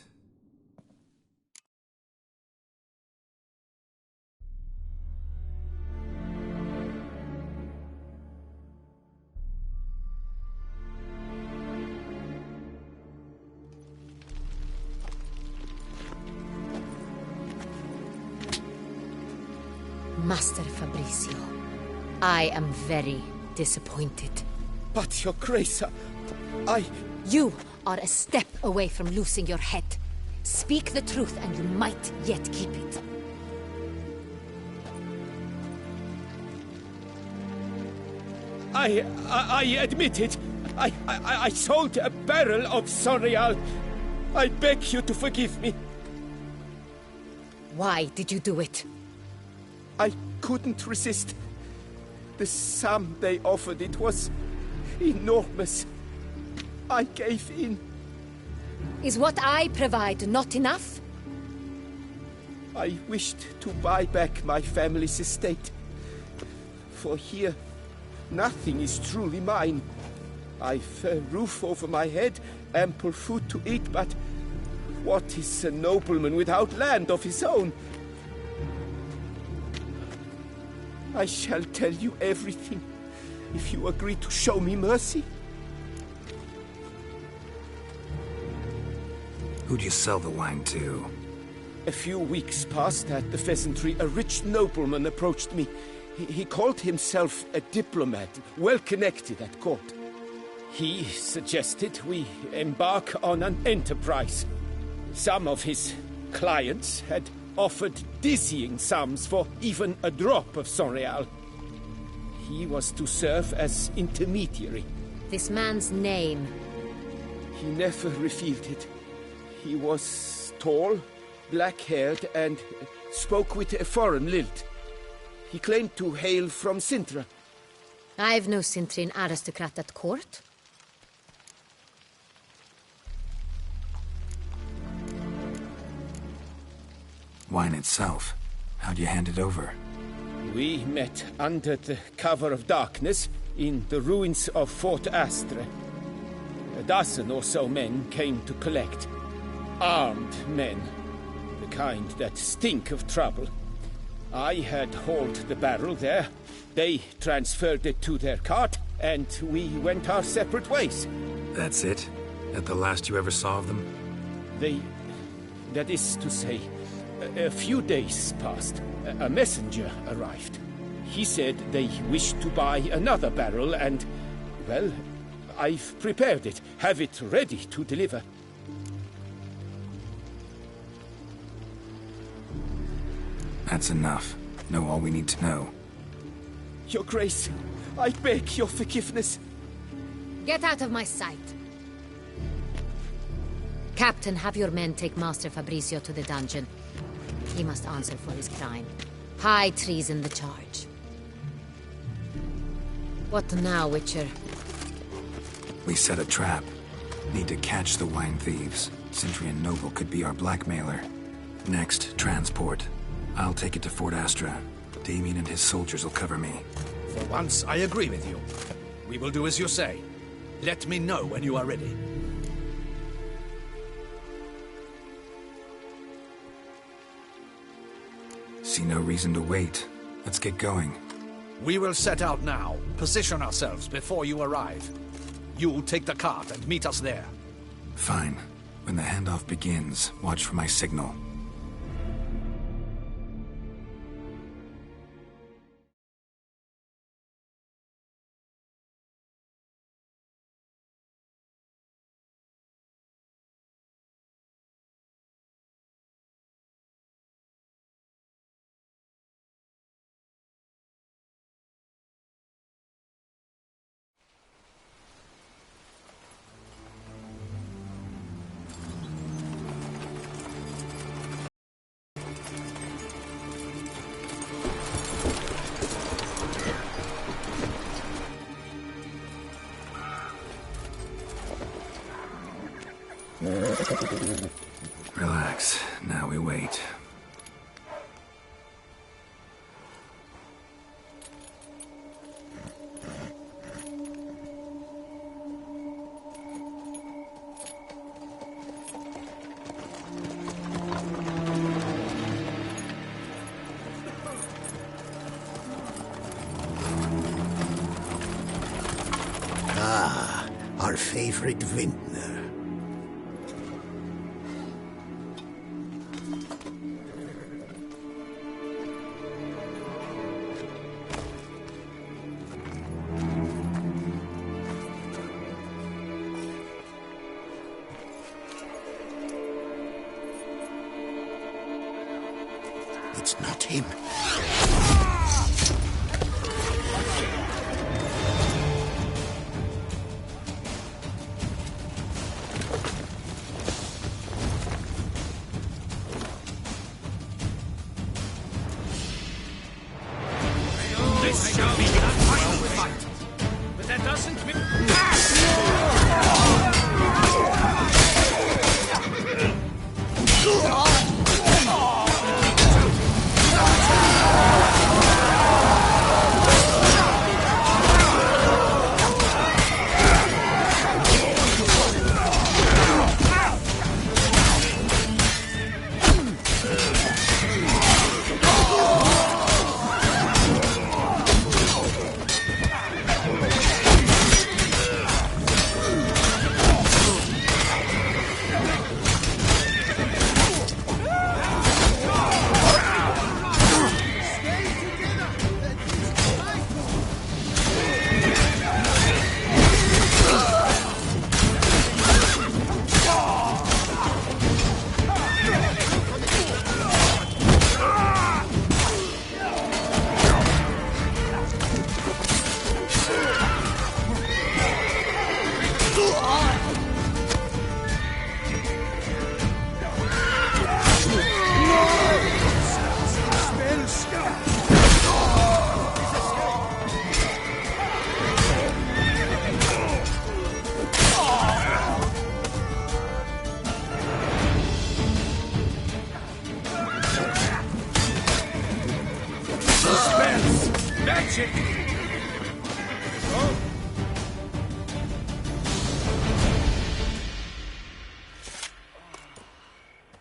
S16: Master Fabrizio, I am very disappointed.
S6: But, Your Grace, I...
S16: You are a step away from losing your head. Speak the truth and you might yet keep it.
S6: I admit it. I sold a barrel of Sonreal. I beg you to forgive me.
S16: Why did you do it?
S6: I couldn't resist. The sum they offered, it was enormous. I gave in.
S16: Is what I provide not enough?
S6: I wished to buy back my family's estate. For here, nothing is truly mine. I've a roof over my head, ample food to eat, but what is a nobleman without land of his own? I shall tell you everything, if you agree to show me mercy.
S3: Who'd you sell the wine to?
S6: A few weeks past at the pheasantry, a rich nobleman approached me. He called himself a diplomat, well connected at court. He suggested we embark on an enterprise. Some of his clients had offered dizzying sums for even a drop of Sonreal. He was to serve as intermediary.
S16: This man's name?
S6: He never revealed it. He was tall, black-haired, and spoke with a foreign lilt. He claimed to hail from Sintra.
S16: I've no Sintrian aristocrat at court.
S3: Wine itself. How'd you hand it over?
S6: We met under the cover of darkness in the ruins of Fort Astre. A dozen or so men came to collect. Armed men. The kind that stink of trouble. I had hauled the barrel there. They transferred it to their cart, and we went our separate ways.
S3: That's it? That the last you ever saw of them?
S6: That is to say, a few days passed. A messenger arrived. He said they wished to buy another barrel and, well, I've prepared it. Have it ready to deliver.
S3: That's enough. Know all we need to know.
S6: Your Grace, I beg your forgiveness.
S16: Get out of my sight. Captain, have your men take Master Fabrizio to the dungeon. He must answer for his crime. High treason the charge. What now, Witcher?
S3: We set a trap. Need to catch the wine thieves. Sintrian Noble could be our blackmailer. Next, transport. I'll take it to Fort Astra. Damien and his soldiers will cover me.
S7: For once, I agree with you. We will do as you say. Let me know when you are ready.
S3: See no reason to wait. Let's get going.
S7: We will set out now. Position ourselves before you arrive. You'll take the cart and meet us there.
S3: Fine. When the handoff begins, watch for my signal. Relax. Now we wait.
S11: Ah, our favorite vintner.
S7: This shall be the final fight. But that doesn't mean...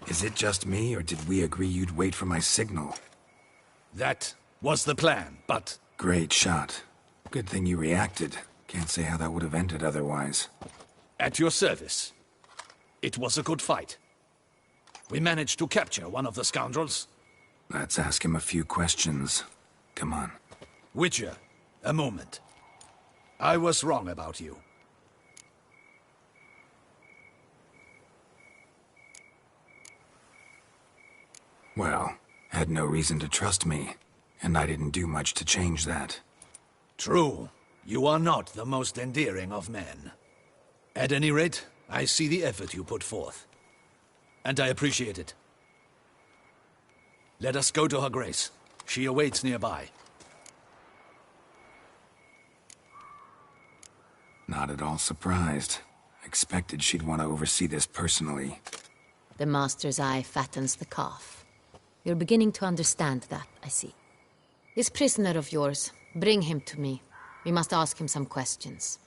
S3: Is it just me, or did we agree you'd wait for my signal?
S7: That was the plan, but...
S3: Great shot. Good thing you reacted. Can't say how that would have ended otherwise.
S7: At your service. It was a good fight. We managed to capture one of the scoundrels.
S3: Let's ask him a few questions. Come on.
S7: Witcher, a moment. I was wrong about you.
S3: Well, had no reason to trust me, and I didn't do much to change that.
S7: True. You are not the most endearing of men. At any rate, I see the effort you put forth. And I appreciate it. Let us go to her grace. She awaits nearby.
S3: Not at all surprised. Expected she'd want to oversee this personally.
S16: The master's eye fattens the calf. You're beginning to understand that, I see. This prisoner of yours, bring him to me. We must ask him some questions.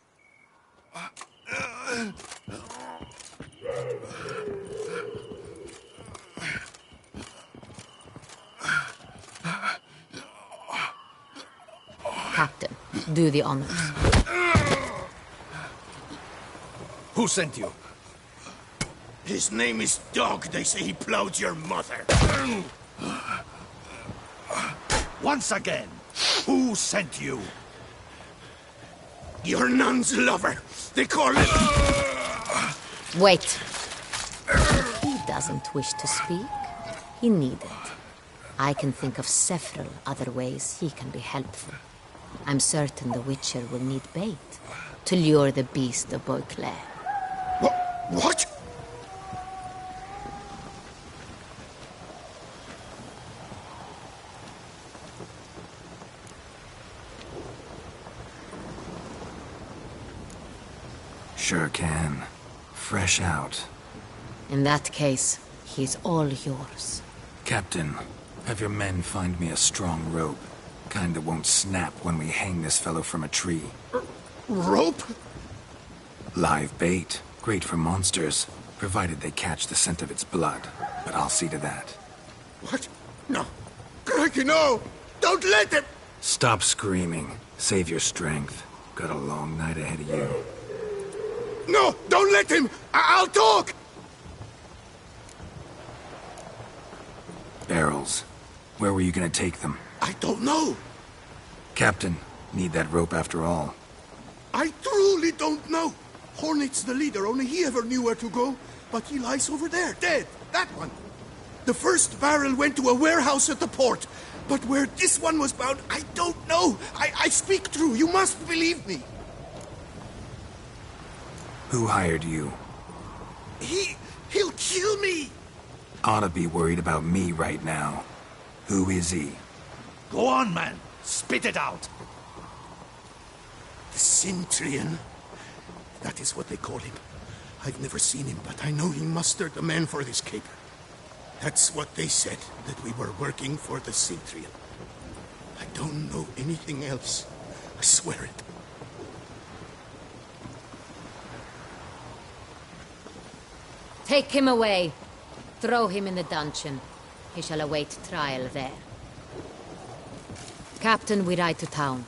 S16: Captain, do the honors.
S7: Who sent you?
S18: His name is Dog. They say he plowed your mother.
S7: Once again, who sent you?
S18: Your nun's lover. They call him...
S16: Wait. He doesn't wish to speak. He needn't. I can think of several other ways he can be helpful. I'm certain the Witcher will need bait to lure the beast of Beauclair.
S18: What?
S3: Sure can. Fresh out.
S16: In that case, he's all yours.
S3: Captain, have your men find me a strong rope. Kind that won't snap when we hang this fellow from a tree.
S18: Rope?
S3: Live bait. Great for monsters, provided they catch the scent of its blood. But I'll see to that.
S18: What? No. Crikey, no! Don't let him!
S3: Stop screaming. Save your strength. Got a long night ahead of you.
S18: No! Don't let him! I'll talk!
S3: Barrels. Where were you gonna take them?
S18: I don't know.
S3: Captain, need that rope after all.
S18: I truly don't know. Hornet's the leader, only he ever knew where to go. But he lies over there, dead. That one. The first barrel went to a warehouse at the port. But where this one was bound, I don't know. I speak true. You must believe me.
S3: Who hired you?
S18: He'll kill me.
S3: Ought to be worried about me right now. Who is he?
S7: Go on, man. Spit it out!
S18: The Centurion. That is what they call him. I've never seen him, but I know he mustered the men for this caper. That's what they said, that we were working for the Centurion. I don't know anything else. I swear it.
S16: Take him away. Throw him in the dungeon. He shall await trial there. Captain, we ride to town.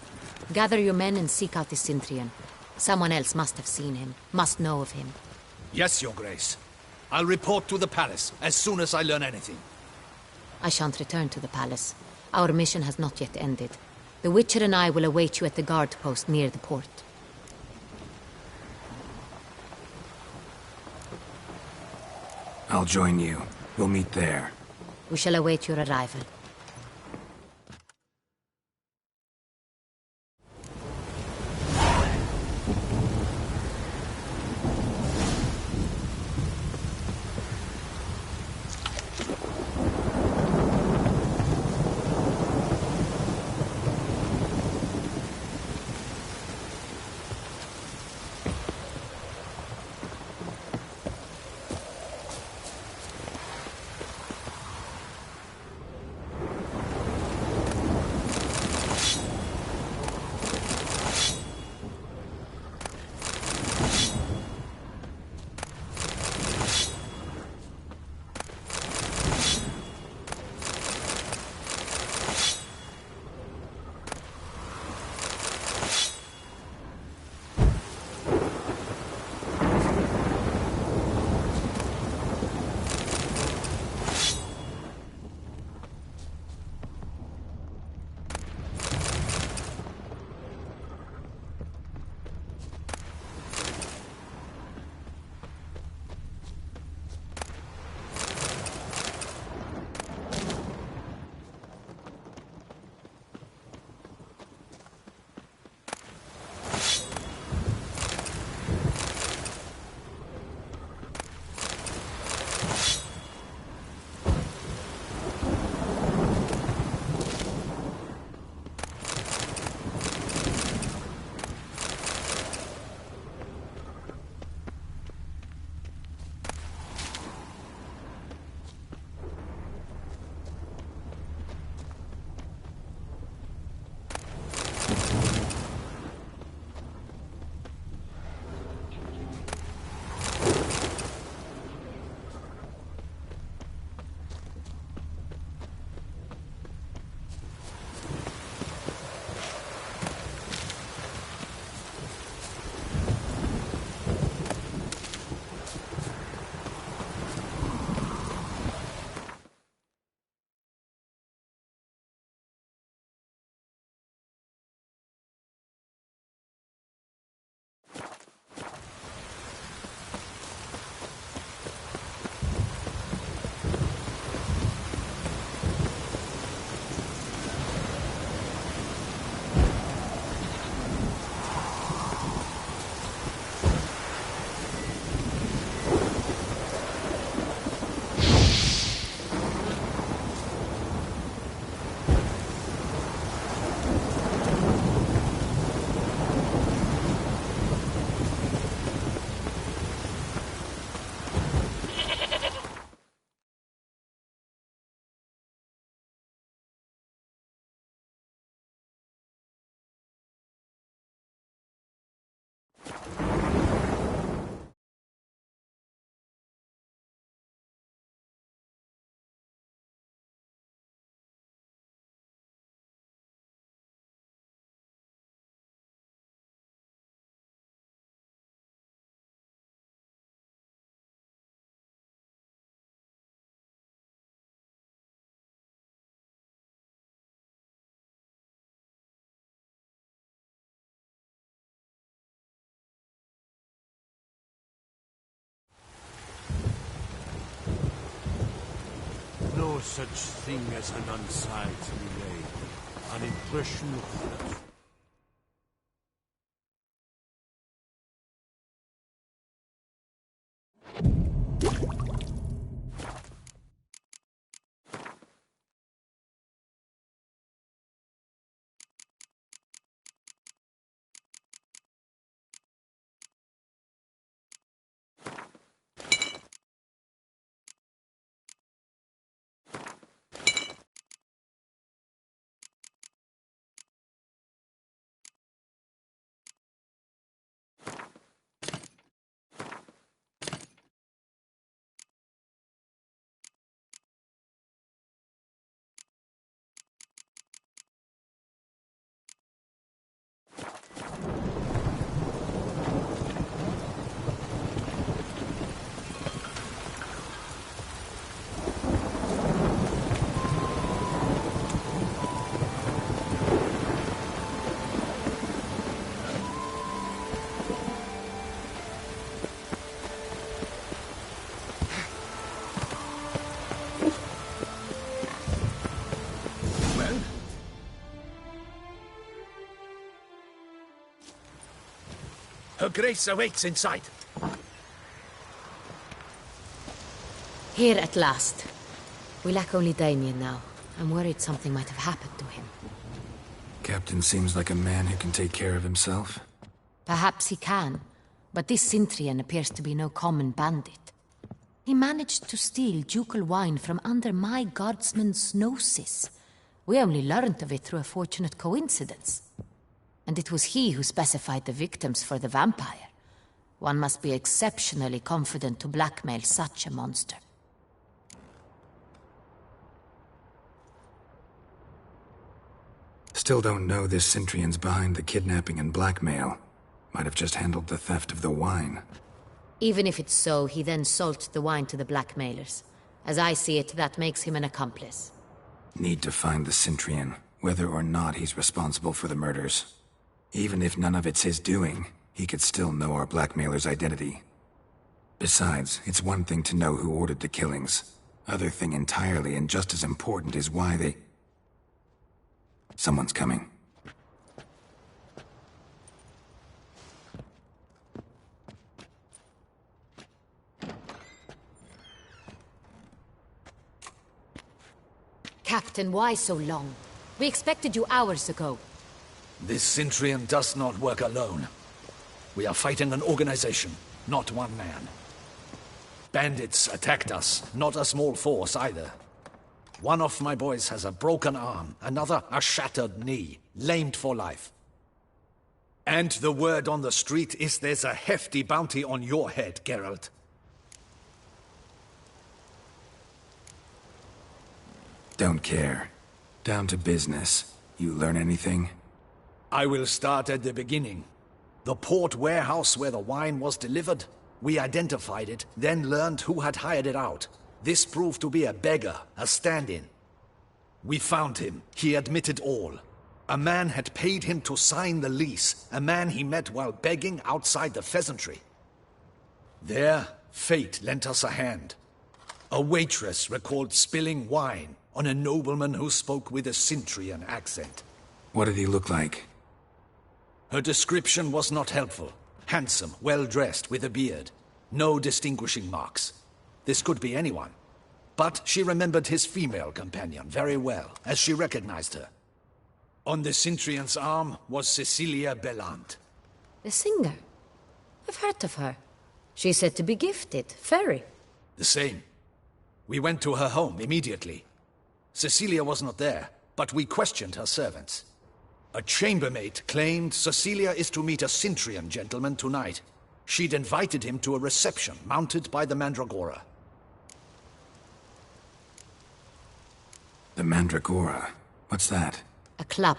S16: Gather your men and seek out the Centurion. Someone else must have seen him, must know of him.
S7: Yes, Your Grace. I'll report to the palace as soon as I learn anything.
S16: I shan't return to the palace. Our mission has not yet ended. The Witcher and I will await you at the guard post near the port.
S3: I'll join you. We'll meet there.
S16: We shall await your arrival.
S19: No such thing as an unsight relay. An impression of that.
S10: Her Grace awaits inside.
S16: Here at last. We lack only Damien now. I'm worried something might have happened to him.
S3: Captain seems like a man who can take care of himself.
S16: Perhaps he can, but this Cintrian appears to be no common bandit. He managed to steal ducal wine from under my guardsman's noses. We only learned of it through a fortunate coincidence. And it was he who specified the victims for the vampire. One must be exceptionally confident to blackmail such a monster.
S3: Still don't know this Cintrian's behind the kidnapping and blackmail. Might have just handled the theft of the wine.
S16: Even if it's so, he then sold the wine to the blackmailers. As I see it, that makes him an accomplice.
S3: Need to find the Cintrian, whether or not he's responsible for the murders. Even if none of it's his doing, he could still know our blackmailer's identity. Besides, it's one thing to know who ordered the killings. Other thing entirely, and just as important, is why they... Someone's coming.
S16: Captain, why so long? We expected you hours ago.
S10: This Cintrian does not work alone. We are fighting an organization, not one man. Bandits attacked us, not a small force either. One of my boys has a broken arm, another a shattered knee, lamed for life. And the word on the street is there's a hefty bounty on your head, Geralt.
S3: Don't care. Down to business. You learn anything?
S10: I will start at the beginning. The port warehouse where the wine was delivered. We identified it, then learned who had hired it out. This proved to be a beggar, a stand-in. We found him. He admitted all. A man had paid him to sign the lease, a man he met while begging outside the pheasantry. There, fate lent us a hand. A waitress recalled spilling wine on a nobleman who spoke with a Cintrian accent.
S3: What did he look like?
S10: Her description was not helpful. Handsome, well-dressed, with a beard. No distinguishing marks. This could be anyone. But she remembered his female companion very well, as she recognized her. On the Cintrian's arm was Cecilia Bellant.
S16: The singer? I've heard of her. She's said to be gifted, fairy.
S10: The same. We went to her home immediately. Cecilia was not there, but we questioned her servants. A chambermaid claimed Cecilia is to meet a Cintrian gentleman tonight. She'd invited him to a reception mounted by the Mandragora.
S3: The Mandragora? What's that?
S16: A club,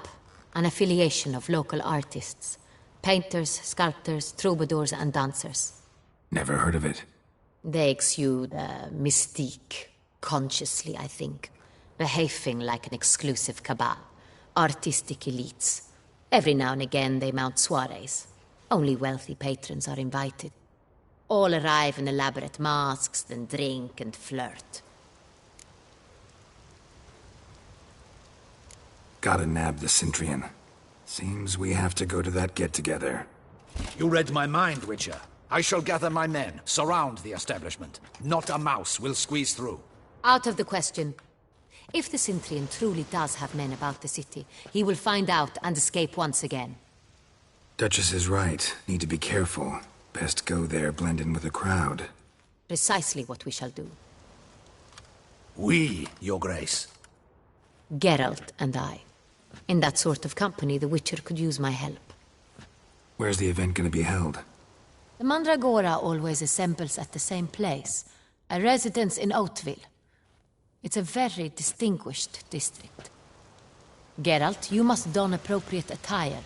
S16: an affiliation of local artists. Painters, sculptors, troubadours and dancers.
S3: Never heard of it.
S16: They exude mystique, consciously, I think. Behaving like an exclusive cabal. Artistic elites. Every now and again they mount soirees. Only wealthy patrons are invited. All arrive in elaborate masks, then drink and flirt.
S3: Gotta nab the Cintrian. Seems we have to go to that get-together.
S10: You read my mind, Witcher. I shall gather my men, surround the establishment. Not a mouse will squeeze through.
S16: Out of the question. If the Cintrian truly does have men about the city, he will find out and escape once again.
S3: Duchess is right. Need to be careful. Best go there, blend in with the crowd.
S16: Precisely what we shall do.
S10: We, Your Grace.
S16: Geralt and I. In that sort of company, the Witcher could use my help.
S3: Where's the event gonna be held?
S16: The Mandragora always assembles at the same place. A residence in Oatville. It's a very distinguished district. Geralt, you must don appropriate attire.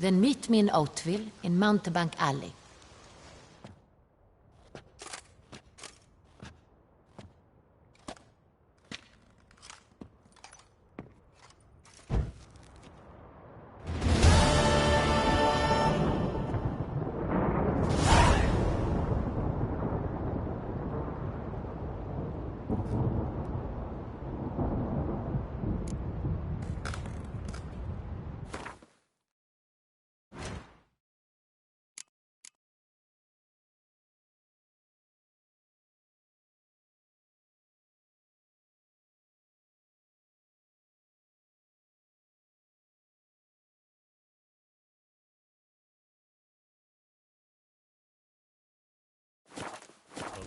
S16: Then meet me in Oatville, in Mountebank Alley.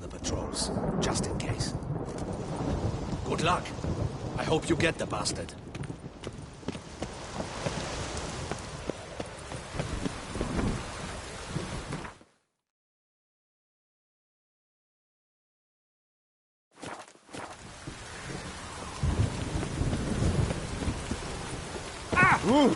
S10: the patrols, just in case. Good luck. I hope you get the bastard.
S17: Ooh.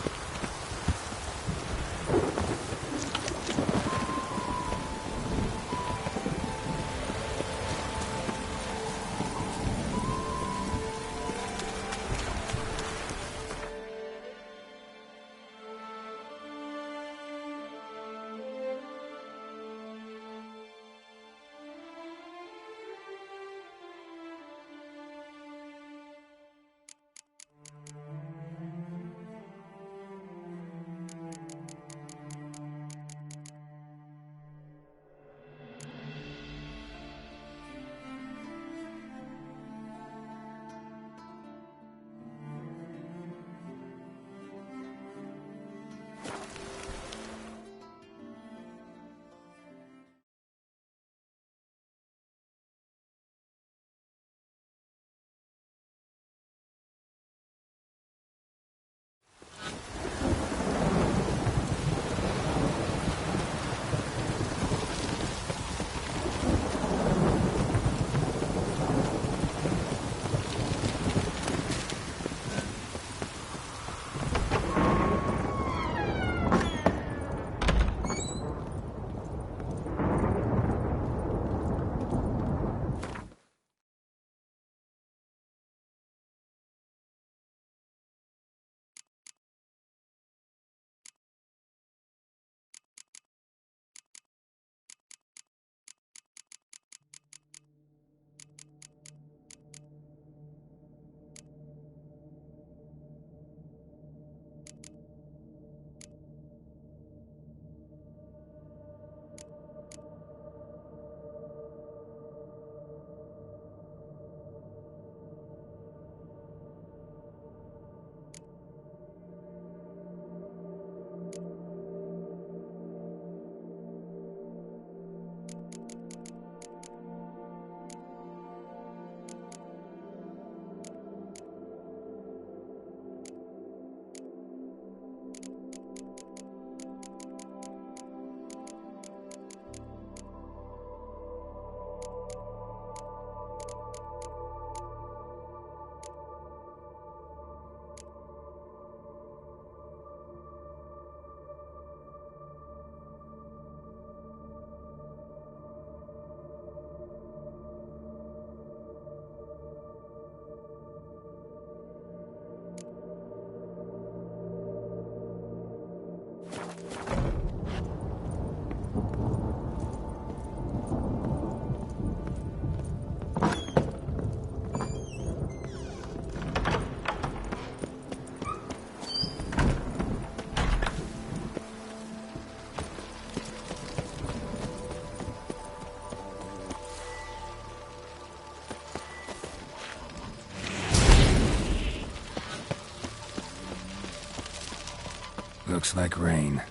S3: Looks like rain.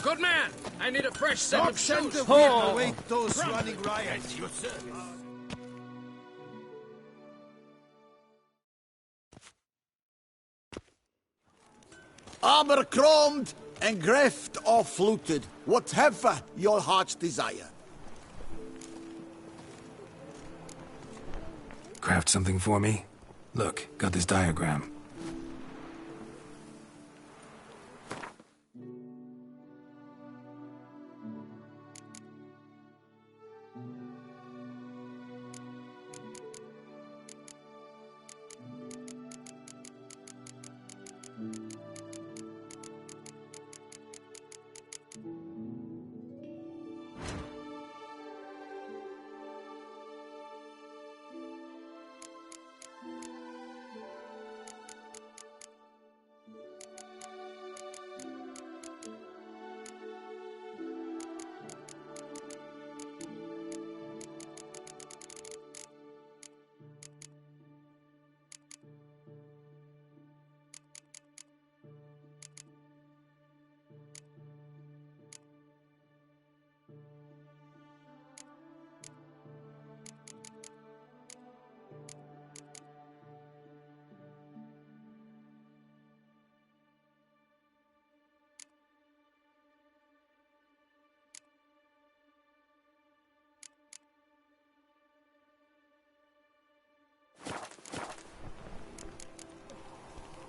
S7: Good man! I need a fresh set of shoes.
S17: Await those running riots.
S7: Your service.
S20: Armor chromed and greft or fluted, whatever your heart's desire.
S3: Craft something for me? Look, got this diagram.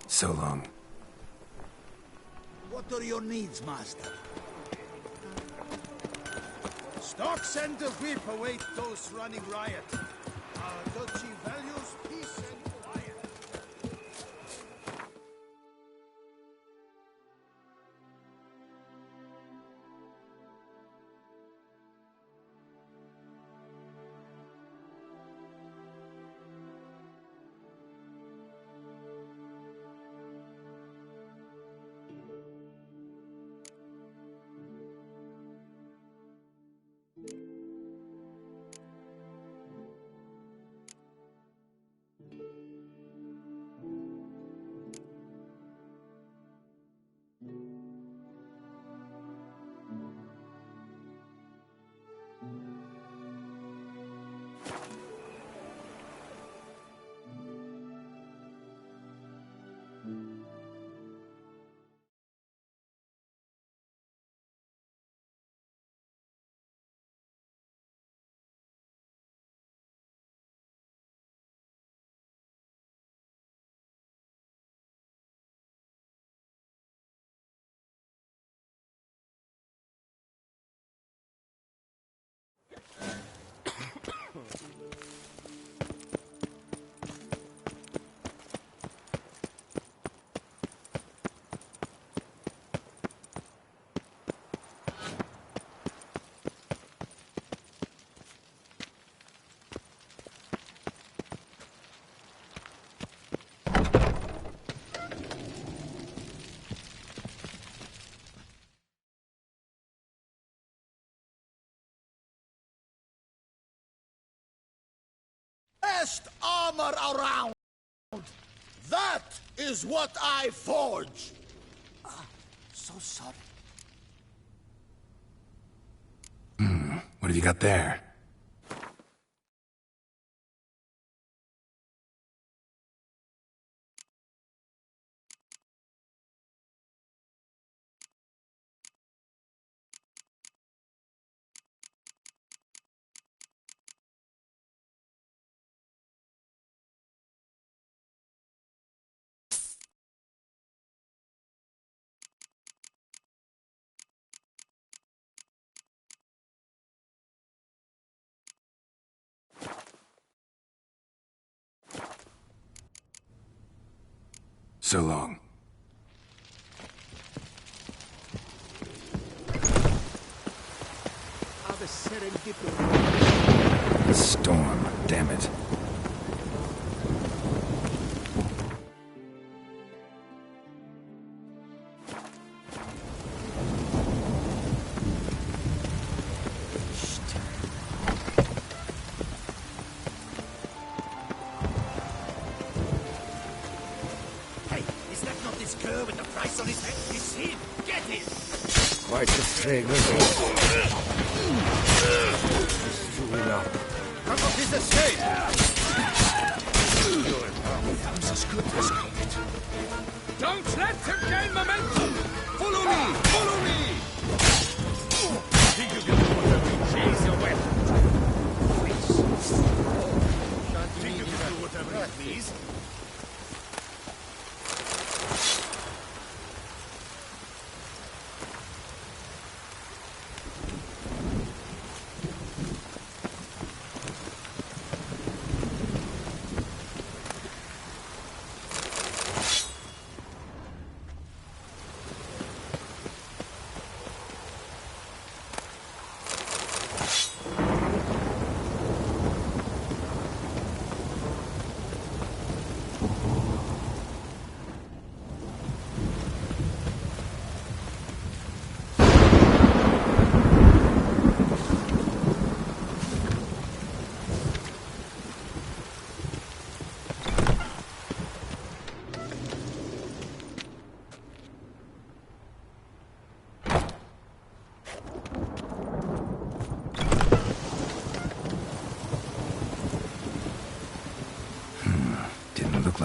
S3: So long.
S20: What are your needs, master?
S19: Stocks and the whip await those running riot. Our duchy values peace and quiet.
S20: Best armor around! That is what I forge! So sorry.
S3: What have you got there? So long. The storm, damn it.
S11: Quite the fragrance. True enough.
S19: How about this escape?
S11: That was as good as it.
S14: Don't let him gain momentum! Follow me! Follow me! Think you can do what? Chase your weapon. Think you can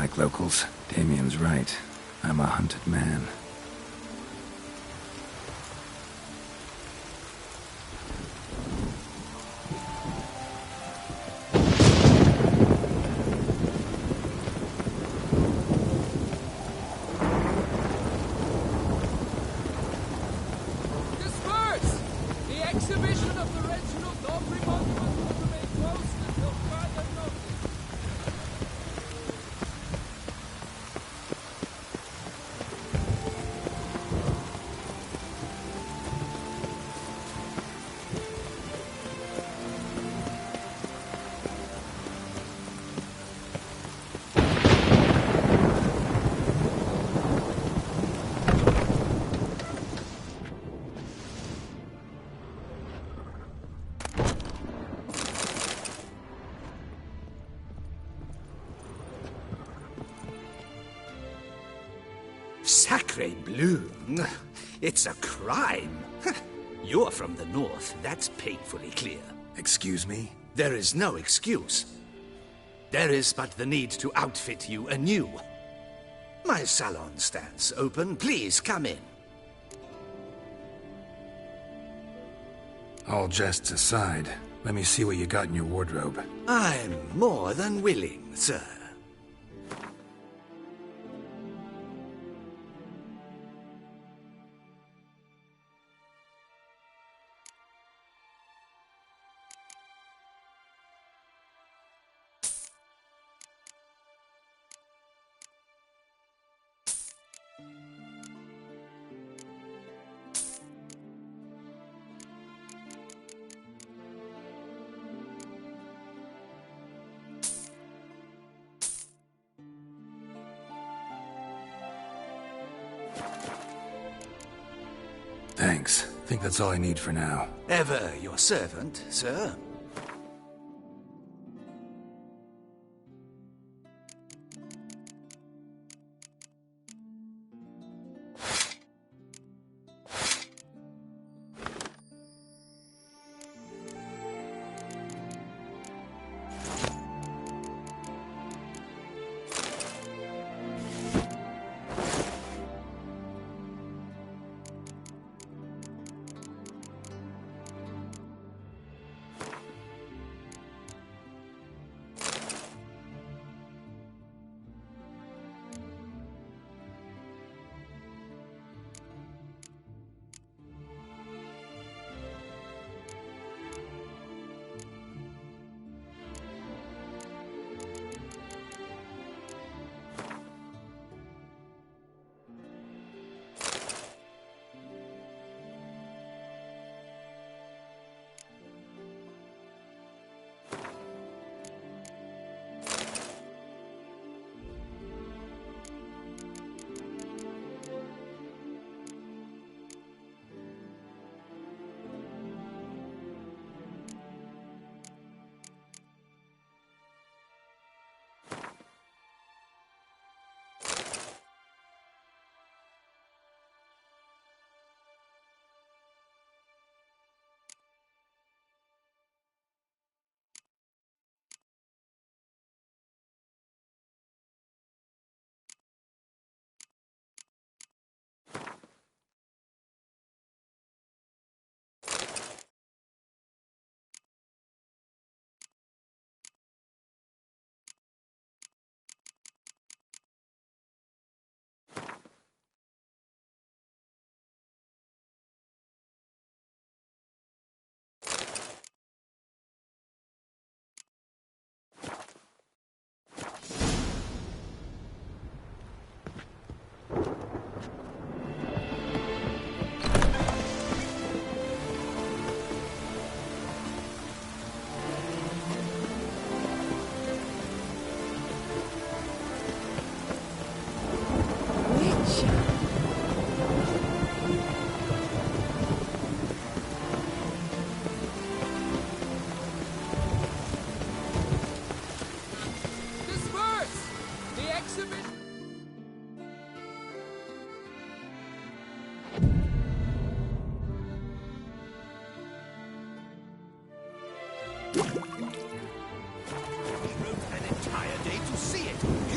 S3: like locals. Damien's right. I'm a hunted man.
S14: Disperse! The exhibition of the Reginald Aubrey monument will remain closed until further notice.
S10: Sacre bleu! It's a crime! You're from the north, that's painfully clear.
S3: Excuse me?
S10: There is no excuse. There is but the need to outfit you anew. My salon stands open. Please come in.
S3: All jests aside, let me see what you got in your wardrobe.
S10: I'm more than willing, sir.
S3: Thanks. Think that's all I need for now.
S10: Ever your servant, sir.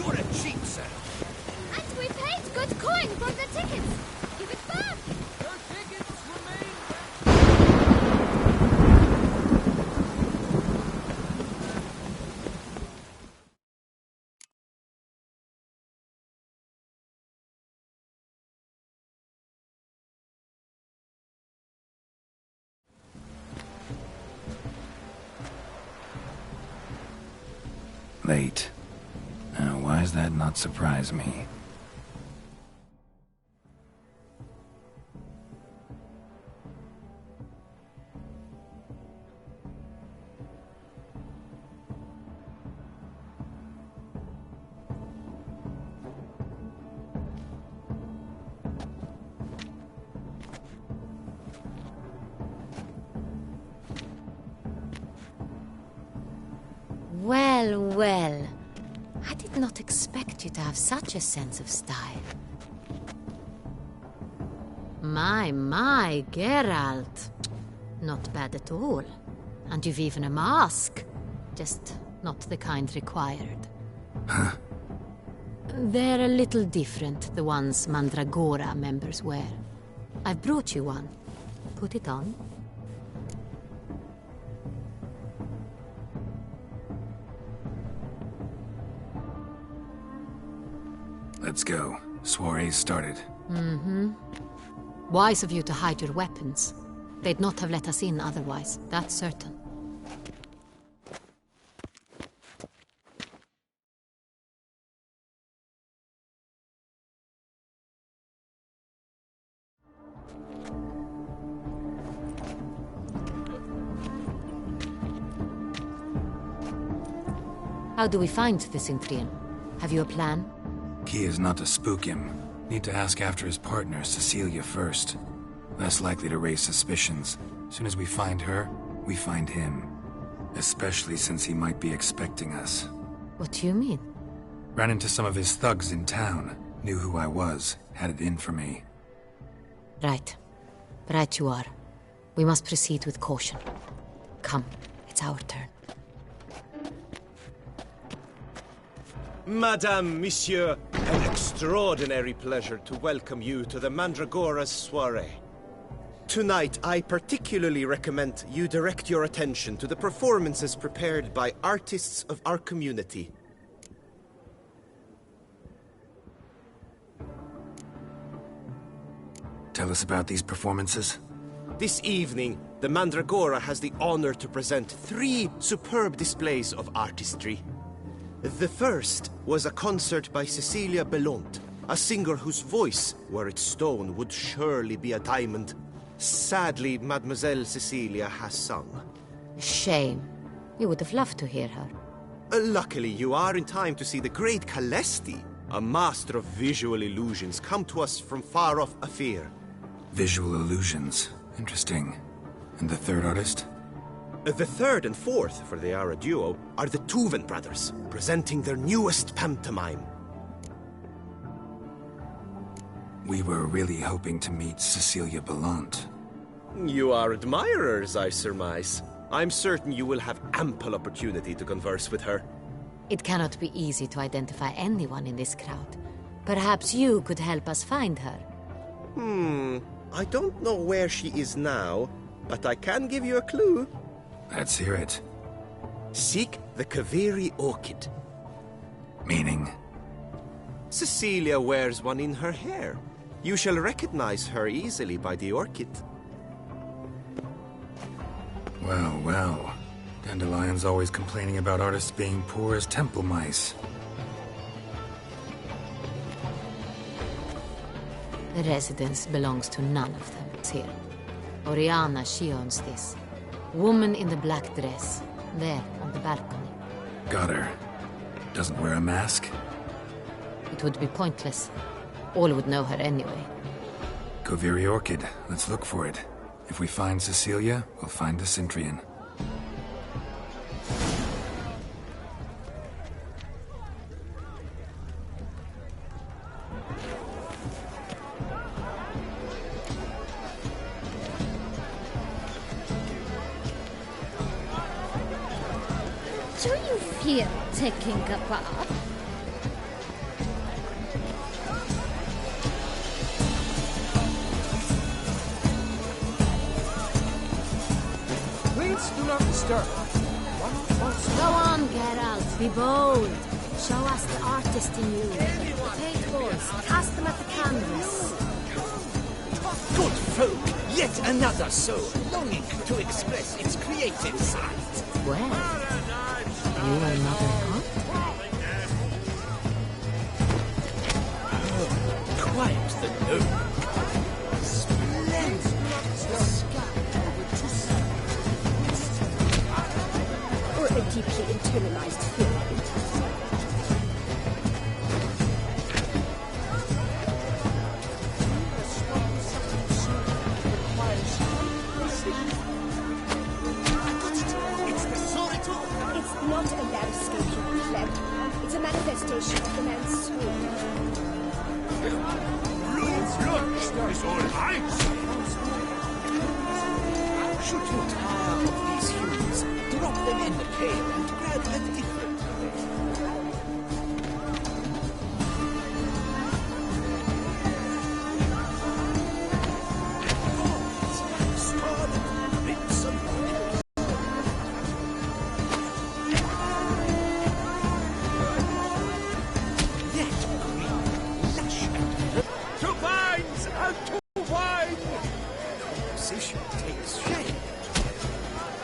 S7: You're a cheap sir.
S8: And we paid good coin for the tickets. Give it back.
S14: Your tickets remain.
S3: Late. Now, why does that not surprise me?
S16: Well, well. I did not expect you to have such a sense of style. My, Geralt. Not bad at all. And you've even a mask. Just not the kind required.
S3: Huh?
S16: They're a little different, the ones Mandragora members wear. I've brought you one. Put it on.
S3: Let's go. Soiree's started.
S16: Mm-hmm. Wise of you to hide your weapons. They'd not have let us in otherwise, that's certain. How do we find the Cintrian? Have you a plan?
S3: Key is not to spook him. Need to ask after his partner, Cecilia, first. Less likely to raise suspicions. Soon as we find her, we find him. Especially since he might be expecting us.
S16: What do you mean?
S3: Ran into some of his thugs in town. Knew who I was. Had it in for me.
S16: Right. Right you are. We must proceed with caution. Come, it's our turn.
S5: Madame, Monsieur, an extraordinary pleasure to welcome you to the Mandragora's soiree. Tonight, I particularly recommend you direct your attention to the performances prepared by artists of our community.
S3: Tell us about these performances.
S5: This evening, the Mandragora has the honor to present 3 superb displays of artistry. The first was a concert by Cecilia Belont, a singer whose voice, were it stone, would surely be a diamond. Sadly, Mademoiselle Cecilia has sung.
S16: Shame. We would have loved to hear her.
S5: Luckily, you are in time to see the great Calesti, a master of visual illusions, come to us from far off Afir.
S3: Visual illusions. Interesting. And the third artist?
S5: The third and fourth, for they are a duo, are the Tuven brothers, presenting their newest pantomime.
S3: We were really hoping to meet Cecilia Belont.
S5: You are admirers, I surmise. I'm certain you will have ample opportunity to converse with her.
S16: It cannot be easy to identify anyone in this crowd. Perhaps you could help us find her.
S5: I don't know where she is now, but I can give you a clue.
S3: Let's hear it.
S5: Seek the Kaveri orchid.
S3: Meaning?
S5: Cecilia wears one in her hair. You shall recognize her easily by the orchid.
S3: Well, well. Dandelion's always complaining about artists being poor as temple mice.
S16: The residence belongs to none of them. It's here. Oriana, she owns this. Woman in the black dress. There, on the balcony.
S3: Got her. Doesn't wear a mask?
S16: It would be pointless. All would know her anyway.
S3: Kaveri Orchid. Let's look for it. If we find Cecilia, we'll find the Cintrian.
S8: Do you fear taking a bath?
S14: Prince, do not disturb.
S16: Go on, Geralt. Be bold. Show us the artist in you. Take horse. Cast them at the canvas.
S10: Good folk, yet another soul longing to express its creative side.
S16: Well, you are not a
S10: Quite the noble. Splendid.
S21: Or a deeply internalized fear. It's not a landscape you reflect. It's a manifestation of the man's soul.
S10: Look, is all right. Should you tire of these hues, drop them in the pail and grab a different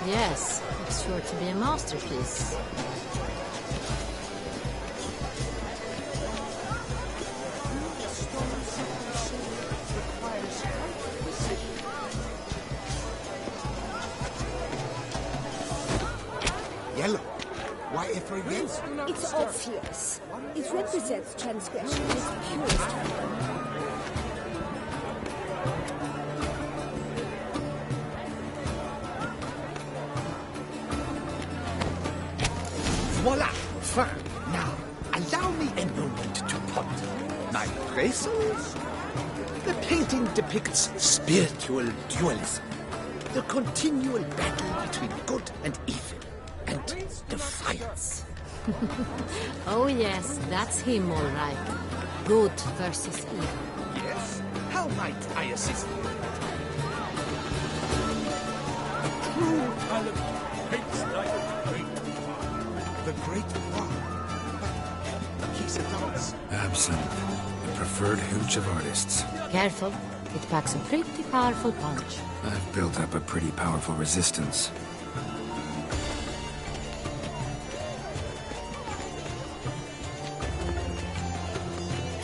S16: Yes, it's sure to be a masterpiece.
S17: Yellow. Why every yellow?
S21: It's obvious. It represents transgression in its purest form.
S10: Voila! Fine. Now, allow me a moment to ponder. My appraisals? The painting depicts spiritual dualism, the continual battle between good and evil, and defiance.
S16: Oh yes, that's him all right. Good versus evil.
S10: Yes? How might I assist you?
S19: True talent paints like a great
S17: The great one. But he's a dance.
S3: Absinthe, the preferred hooch of artists.
S16: Careful, it packs a pretty powerful punch.
S3: I've built up a pretty powerful resistance.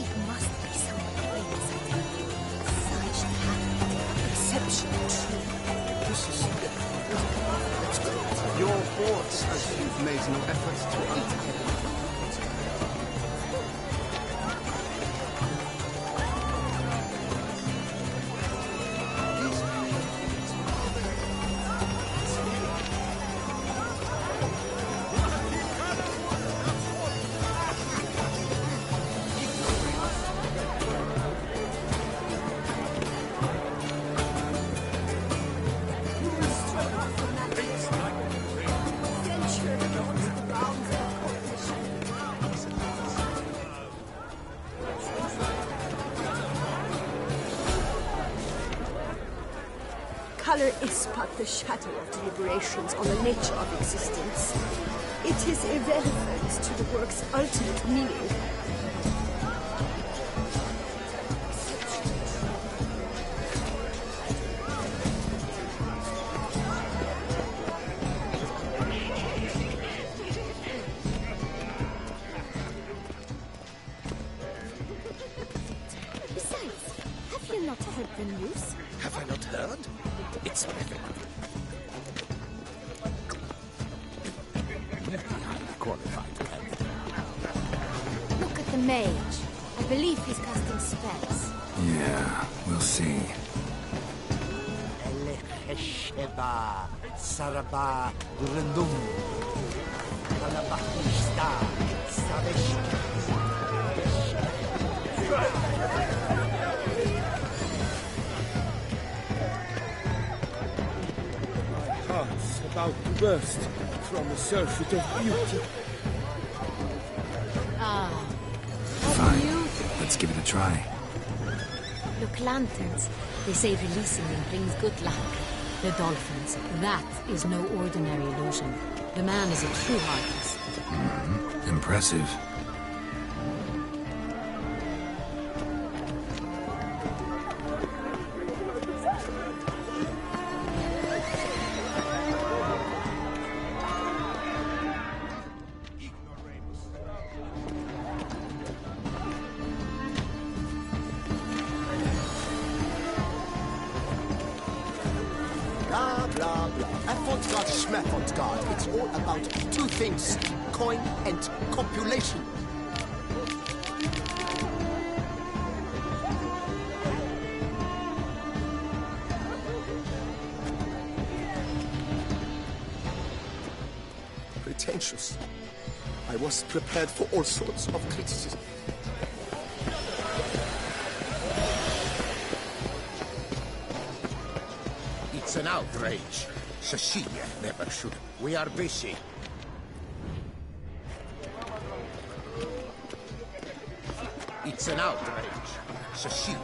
S21: It must be some place, I tell you. Such talent. Exceptional tree.
S5: This is... Let's go. Your boards, as you've made no effort to eat.
S21: Color is but the shadow of deliberations on the nature of existence. It is irrelevant to the work's ultimate meaning. Besides, have you not heard the news?
S10: Have I not heard? It's relevant.
S17: Qualified.
S16: Look at the mage. I believe he's casting spells.
S3: Yeah, we'll see.
S20: Elechesheba, Saraba, Durendum, Alabahista, Savesh.
S6: Heart's about to burst from a surfeit of beauty.
S16: Ah,
S3: Fine. Let's give it a try.
S16: look, lanterns. They say releasing them brings good luck. The dolphins. That is no ordinary illusion. The man is a true artist.
S3: Impressive.
S5: Blah, blah, blah. Avant-garde, schmavant-garde. It's all about two things. Coin and copulation. Pretentious. I was prepared for all sorts of criticism.
S17: It's an outrage. Cecilia never should. We are busy. It's an outrage. Cecilia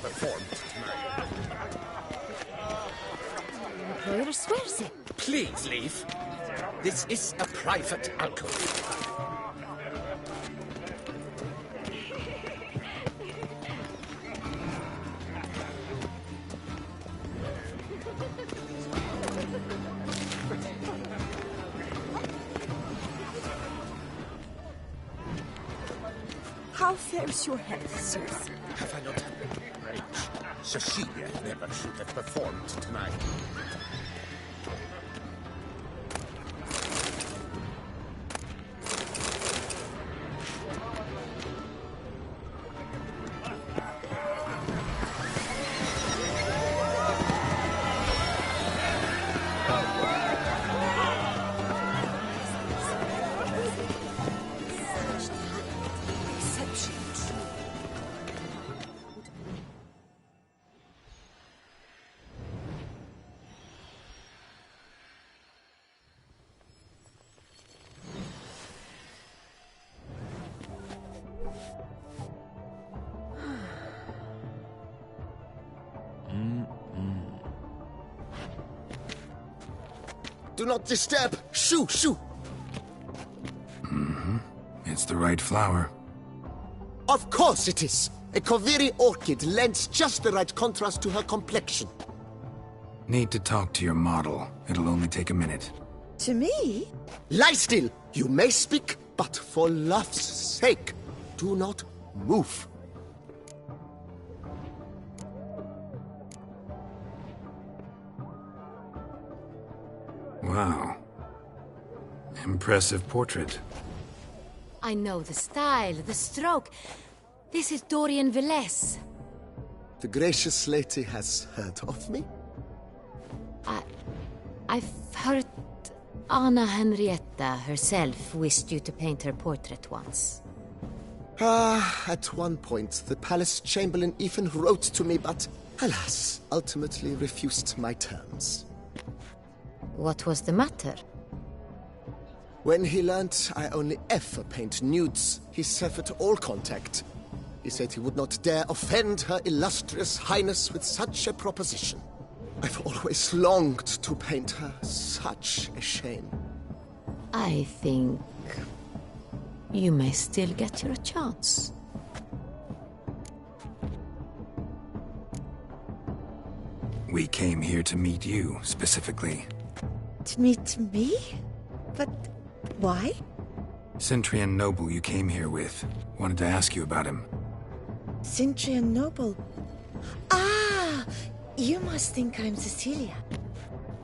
S17: performed tonight.
S16: Employer swears it.
S6: Please leave. This is a private alcove.
S21: How fares your health, sirs?
S17: Have I not had rage? Cecilia never should have performed tonight.
S5: Do not disturb! Shoo! Shoo!
S3: It's the right flower.
S5: Of course it is! A Koviri orchid lends just the right contrast to her complexion.
S3: Need to talk to your model. It'll only take a minute.
S21: To me?
S5: Lie still! You may speak, but for love's sake, do not move.
S3: Wow. Impressive portrait.
S16: I know the style, the stroke. This is Dorian Velez.
S5: The gracious lady has heard of me?
S16: I've heard Anna Henrietta herself wished you to paint her portrait once.
S5: At one point, the palace chamberlain even wrote to me, but alas, ultimately refused my terms.
S16: What was the matter?
S5: When he learnt I only ever paint nudes, he severed all contact. He said he would not dare offend her illustrious highness with such a proposition. I've always longed to paint her. Such a shame.
S16: I think you may still get your chance.
S3: We came here to meet you, specifically.
S21: To meet me? But why?
S3: Centrian noble you came here with. Wanted to ask you about him.
S21: Centrian noble. Ah! You must think I'm Cecilia.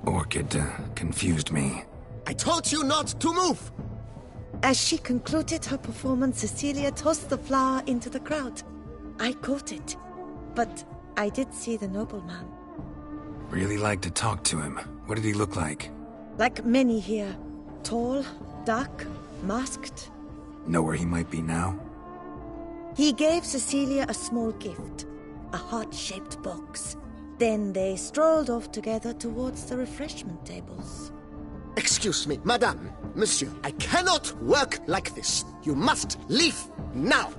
S3: Orchid confused me.
S5: I told you not to move!
S21: As she concluded her performance, Cecilia tossed the flower into the crowd. I caught it, but I did see the nobleman.
S3: Really like to talk to him. What did he look like?
S21: Like many here. Tall, dark, masked.
S3: Know where he might be now?
S21: He gave Cecilia a small gift, a heart-shaped box. Then they strolled off together towards the refreshment tables.
S5: Excuse me, madame, monsieur, I cannot work like this. You must leave now.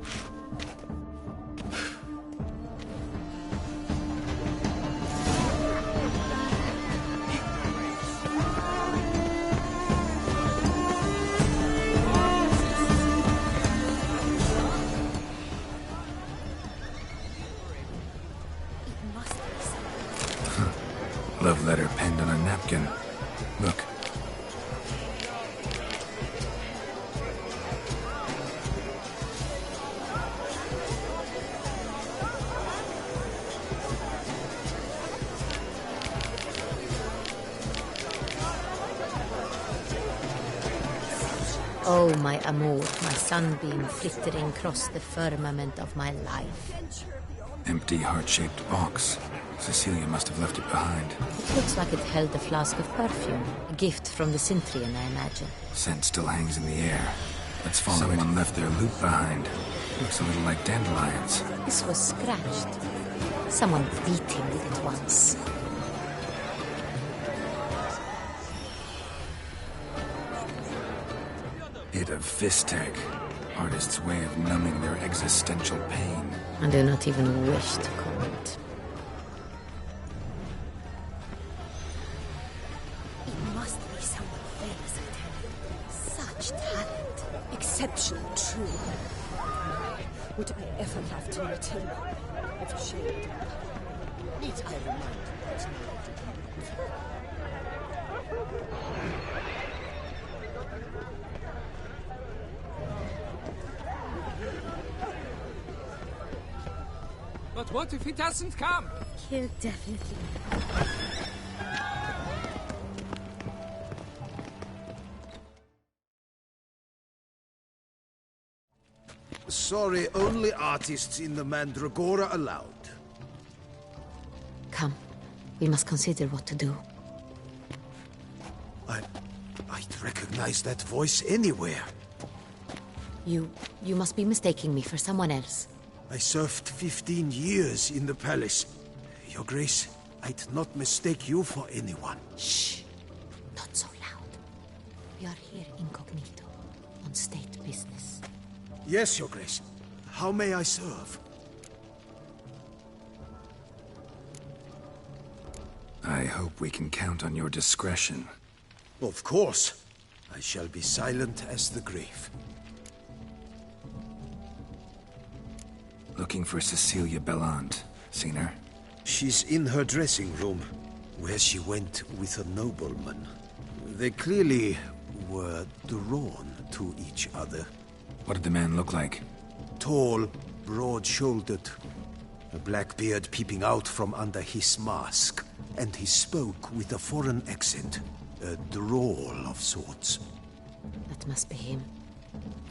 S3: Love letter penned on a napkin. Look.
S16: Oh, my amour, my sunbeam flittering across the firmament of my life.
S3: Empty, heart-shaped box. Cecilia must have left it behind.
S16: It looks like it held a flask of perfume. A gift from the Cintrian, I imagine.
S3: Scent still hangs in the air. Let's follow Someone left their loot behind. Looks a little like dandelions.
S16: This was scratched. Someone beat him with it once.
S3: Hit of Fistech. Artist's way of numbing their existential pain.
S16: I do not even wish to comment.
S21: It must be someone famous, I tell you. Such talent. Exceptional, true. Would I ever love to meet him? If shared. Need I remind you?
S14: But what if he doesn't come?
S21: He'll definitely.
S19: Sorry, only artists in the Mandragora allowed.
S16: Come. We must consider what to do.
S19: I'd recognize that voice anywhere.
S16: You must be mistaking me for someone else.
S19: I served 15 years in the palace. Your Grace, I'd not mistake you for anyone.
S16: Shh. Not so loud. We are here incognito, on state business.
S19: Yes, Your Grace. How may I serve?
S3: I hope we can count on your discretion.
S19: Of course. I shall be silent as the grave.
S3: Looking for Cecilia Bellant. Seen her?
S19: She's in her dressing room, where she went with a nobleman. They clearly were drawn to each other.
S3: What did the man look like?
S19: Tall, broad-shouldered. A black beard peeping out from under his mask. And he spoke with a foreign accent. A drawl of sorts.
S16: That must be him.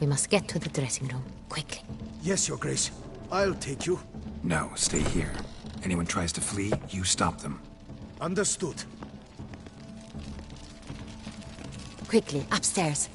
S16: We must get to the dressing room, quickly.
S19: Yes, Your Grace. I'll take you.
S3: No, stay here. Anyone tries to flee, you stop them.
S19: Understood.
S16: Quickly, upstairs.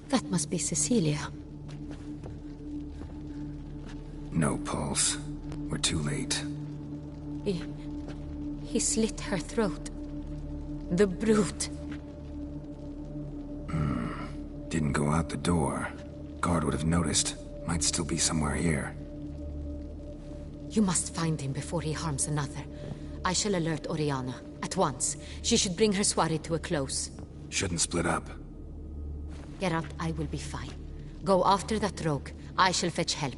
S16: That must be Cecilia.
S3: No pulse. We're too late.
S16: He slit her throat. The brute.
S3: Didn't go out the door. Guard would have noticed. Might still be somewhere here.
S16: You must find him before he harms another. I shall alert Oriana. At once. She should bring her soirée to a close.
S3: Shouldn't split up.
S16: Geralt, I will be fine. Go after that rogue. I shall fetch help.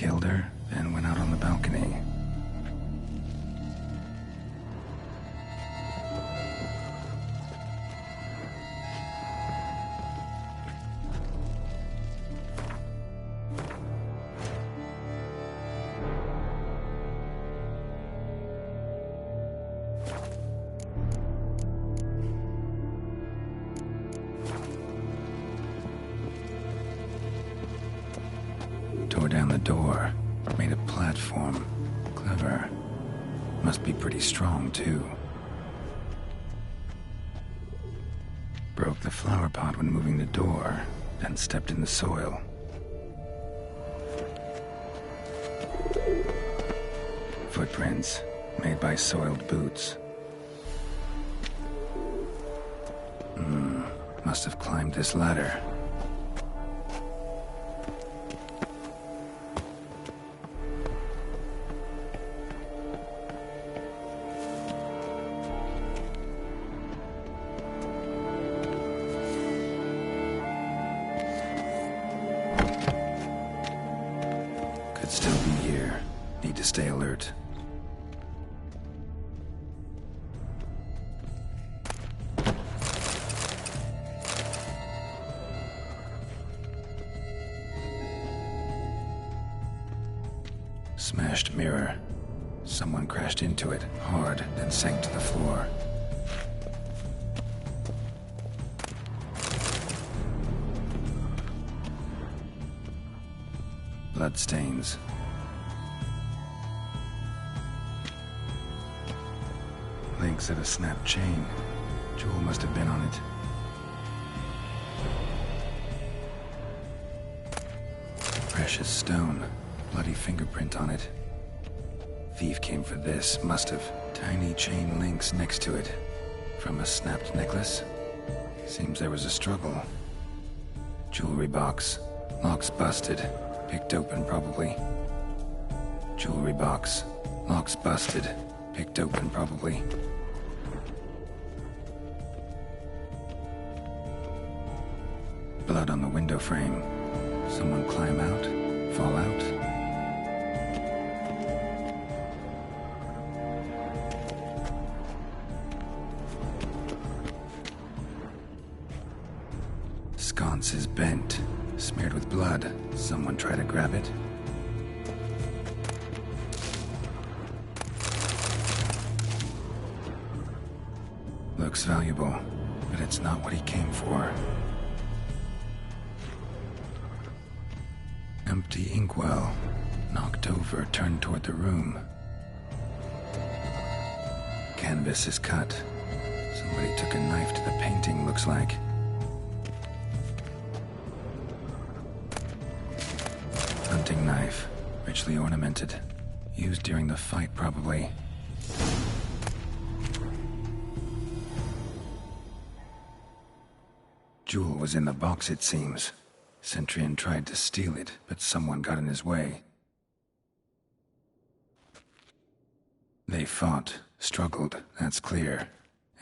S3: killed her, then went out on the balcony. Tore down the door, made a platform. Clever. Must be pretty strong, too. Broke the flower pot when moving the door, then stepped in the soil. Footprints, made by soiled boots. Must have climbed this ladder. Could still be here. Need to stay alert. Smashed mirror. Someone crashed into it, hard, then sank to the floor. Bloodstains. Links of a snapped chain. Jewel must have been on it. Precious stone. Bloody fingerprint on it. Thief came for this, must have. Tiny chain links next to it. From a snapped necklace? Seems there was a struggle. Jewelry box. Locks busted. Picked open, probably. Jewelry box. Locks busted. Picked open, probably. Blood on the window frame. Someone climb out? Fall out? Sconce is bent. Smeared with blood. Someone try to grab it? Looks valuable, but it's not what he came for. Empty inkwell. Knocked over, turned toward the room. Canvas is cut. Somebody took a knife to the painting, looks like. Hunting knife. Richly ornamented. Used during the fight, probably. Jewel was in the box, it seems. Centurion tried to steal it, but someone got in his way. They fought, struggled, that's clear.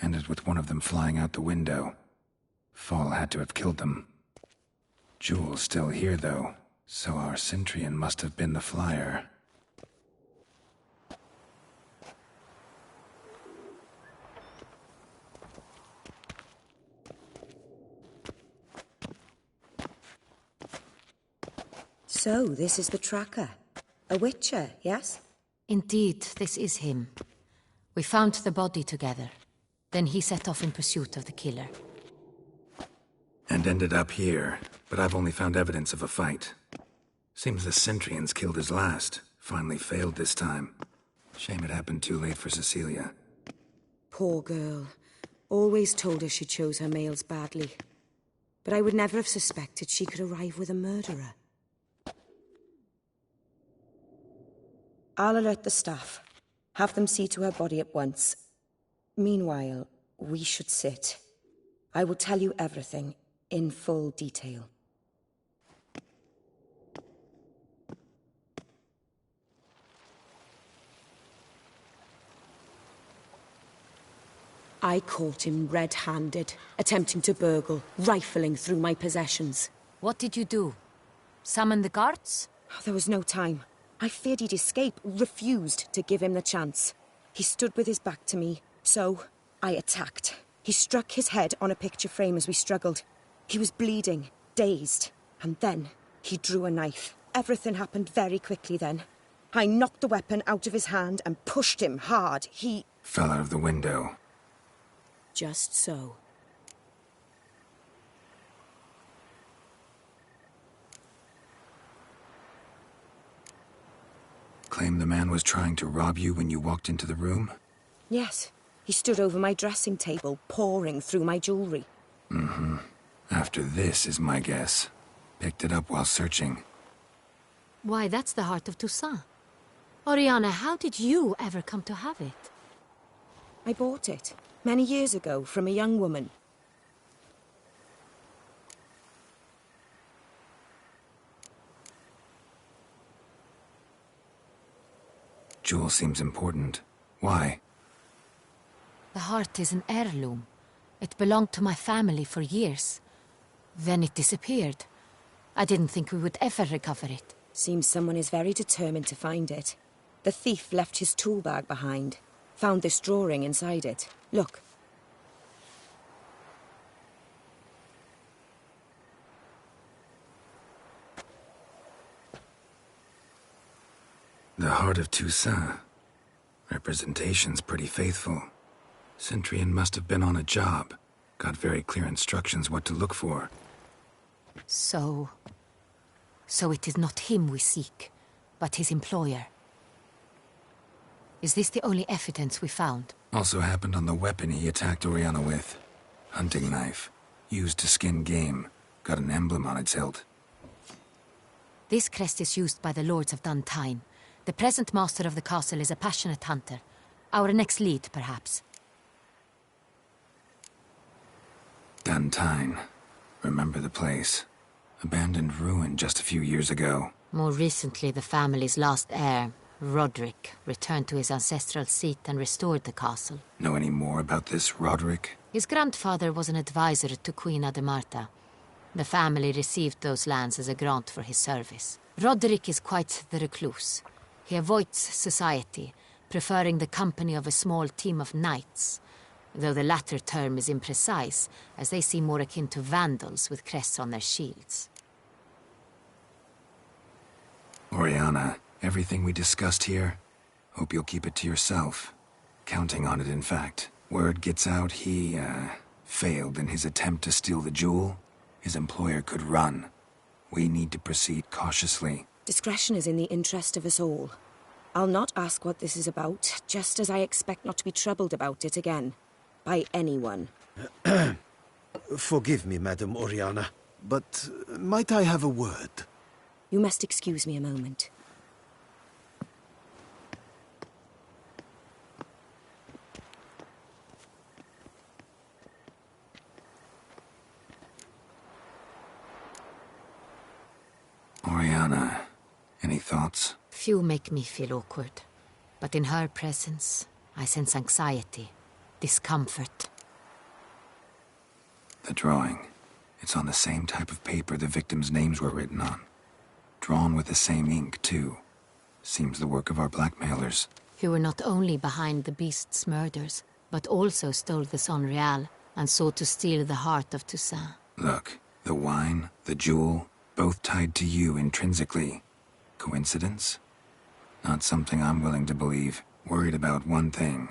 S3: Ended with one of them flying out the window. Fall had to have killed them. Jewel's still here, though, so our Centurion must have been the flyer.
S4: So, this is the tracker. A witcher, yes?
S16: Indeed, this is him. We found the body together. Then he set off in pursuit of the killer.
S3: And ended up here, but I've only found evidence of a fight. Seems the Centurions killed his last. Finally failed this time. Shame it happened too late for Cecilia.
S4: Poor girl. Always told her she chose her males badly. But I would never have suspected she could arrive with a murderer. I'll alert the staff. Have them see to her body at once. Meanwhile, we should sit. I will tell you everything, in full detail. I caught him red-handed, attempting to burgle, rifling through my possessions.
S16: What did you do? Summon the guards?
S4: There was no time. I feared he'd escape, refused to give him the chance. He stood with his back to me, so I attacked. He struck his head on a picture frame as we struggled. He was bleeding, dazed, and then he drew a knife. Everything happened very quickly then. I knocked the weapon out of his hand and pushed him hard. He
S3: fell out of the window.
S1: Just so.
S3: Claim the man was trying to rob you when you walked into the room?
S4: Yes. He stood over my dressing table, pouring through my jewelry.
S3: Mm-hmm. After this is my guess. Picked it up while searching.
S16: Why, that's the heart of Toussaint. Oriana, how did you ever come to have it?
S4: I bought it, many years ago, from a young woman.
S3: Jewel seems important. Why?
S16: The heart is an heirloom. It belonged to my family for years. Then it disappeared. I didn't think we would ever recover it.
S4: Seems someone is very determined to find it. The thief left his tool bag behind. Found this drawing inside it. Look.
S3: The heart of Toussaint. Representation's pretty faithful. Centurion must have been on a job. Got very clear instructions what to look for.
S16: So it is not him we seek, but his employer. Is this the only evidence we found?
S3: Also happened on the weapon he attacked Oriana with. Hunting knife. Used to skin game. Got an emblem on its hilt.
S16: This crest is used by the Lords of Duntine. The present master of the castle is a passionate hunter. Our next lead, perhaps.
S3: Duntine. Remember the place. Abandoned ruin just a few years ago.
S16: More recently, the family's last heir, Roderick, returned to his ancestral seat and restored the castle.
S3: Know any more about this Roderick?
S16: His grandfather was an advisor to Queen Ademarta. The family received those lands as a grant for his service. Roderick is quite the recluse. He avoids society, preferring the company of a small team of knights, though the latter term is imprecise, as they seem more akin to vandals with crests on their shields.
S3: Oriana, everything we discussed here, hope you'll keep it to yourself. Counting on it, in fact. Word gets out he, failed in his attempt to steal the jewel. His employer could run. We need to proceed cautiously.
S4: Discretion is in the interest of us all. I'll not ask what this is about, just as I expect not to be troubled about it again. By anyone.
S19: Forgive me, Madam Oriana, but might I have a word?
S4: You must excuse me a moment.
S3: Oriana, any thoughts?
S16: Few make me feel awkward, but in her presence, I sense anxiety, discomfort.
S3: The drawing. It's on the same type of paper the victims' names were written on. Drawn with the same ink, too. Seems the work of our blackmailers.
S16: Who were not only behind the beast's murders, but also stole the Son Real and sought to steal the heart of Toussaint.
S3: Look, the wine, the jewel, both tied to you intrinsically. Coincidence? Not something I'm willing to believe. Worried about one thing.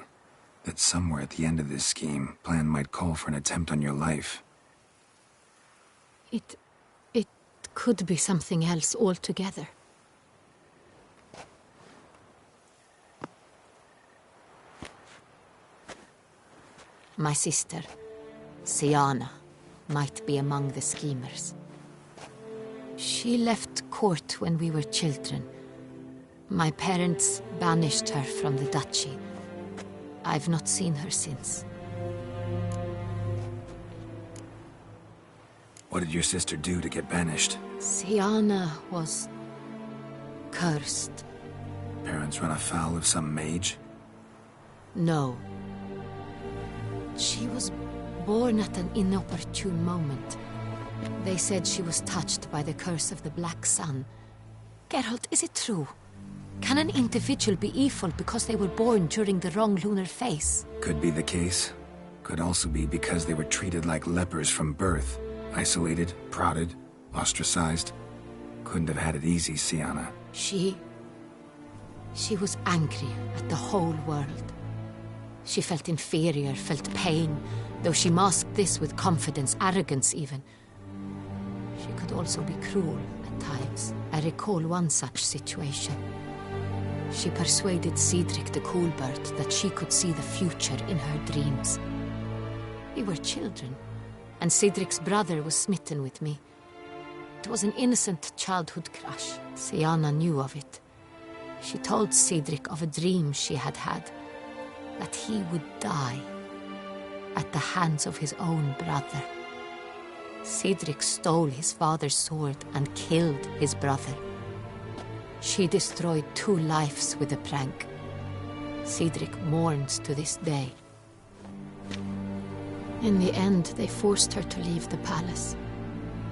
S3: That somewhere at the end of this scheme, plan might call for an attempt on your life.
S16: It could be something else altogether. My sister, Siana, might be among the schemers. She left court when we were children. My parents banished her from the duchy. I've not seen her since.
S3: What did your sister do to get banished?
S16: Siana was cursed.
S3: Parents run afoul of some mage?
S16: No. She was born at an inopportune moment. They said she was touched by the curse of the Black Sun. Geralt, is it true? Can an individual be evil because they were born during the wrong lunar phase?
S3: Could be the case. Could also be because they were treated like lepers from birth. Isolated, prodded, ostracized. Couldn't have had it easy, Sienna.
S16: She was angry at the whole world. She felt inferior, felt pain, though she masked this with confidence, arrogance even. She could also be cruel at times. I recall one such situation. She persuaded Cedric the Coolbird that she could see the future in her dreams. We were children, and Cedric's brother was smitten with me. It was an innocent childhood crush. Sienna knew of it. She told Cedric of a dream she had had, that he would die at the hands of his own brother. Cedric stole his father's sword and killed his brother. She destroyed 2 lives with a prank. Cedric mourns to this day. In the end, they forced her to leave the palace.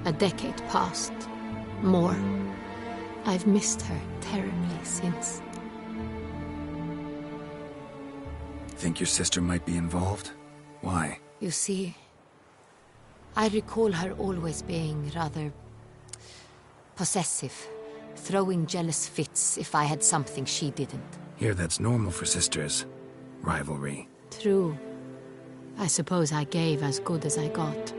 S16: A decade passed. More. I've missed her terribly since.
S3: Think your sister might be involved? Why?
S16: You see, I recall her always being rather possessive, throwing jealous fits if I had something she didn't.
S3: Here, that's normal for sisters. Rivalry.
S16: True. I suppose I gave as good as I got.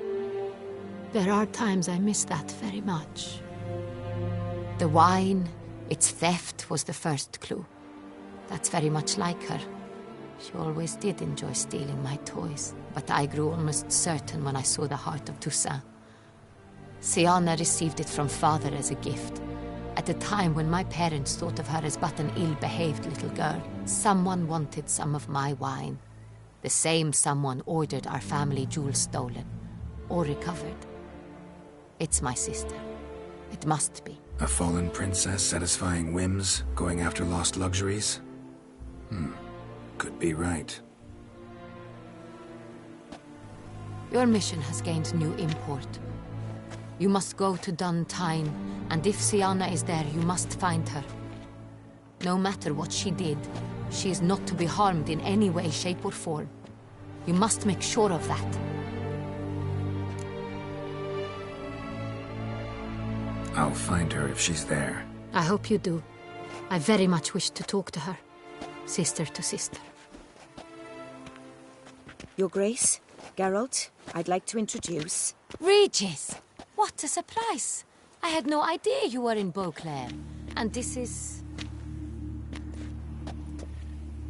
S16: There are times I miss that very much. The wine, its theft, was the first clue. That's very much like her. She always did enjoy stealing my toys, but I grew almost certain when I saw the heart of Toussaint. Sienna received it from father as a gift, at a time when my parents thought of her as but an ill-behaved little girl. Someone wanted some of my wine. The same someone ordered our family jewels stolen, or recovered. It's my sister. It must be.
S3: A fallen princess satisfying whims, going after lost luxuries? Could be right.
S16: Your mission has gained new import. You must go to Duntine, and if Sienna is there, you must find her. No matter what she did, she is not to be harmed in any way, shape, or form. You must make sure of that.
S3: I'll find her if she's there.
S16: I hope you do. I very much wish to talk to her. Sister to sister.
S4: Your Grace, Geralt, I'd like to introduce...
S16: Regis! What a surprise! I had no idea you were in Beauclair. And this is...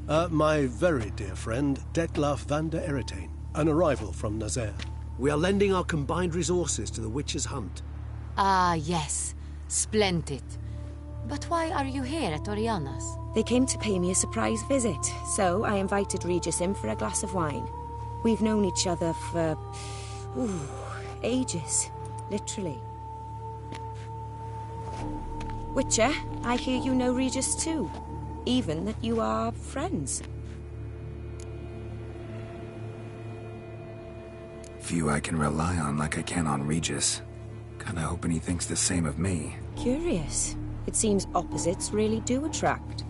S12: My very dear friend, Detlaf van der Eretain, an arrival from Nazaire.
S11: We are lending our combined resources to the Witch's Hunt.
S16: Ah, yes. Splendid. But why are you here at Oriana's?
S4: They came to pay me a surprise visit, so I invited Regis in for a glass of wine. We've known each other for... ages. Literally. Witcher, I hear you know Regis too. Even that you are friends.
S3: Few I can rely on like I can on Regis. Kinda hoping he thinks the same of me.
S4: Curious. It seems opposites really do attract.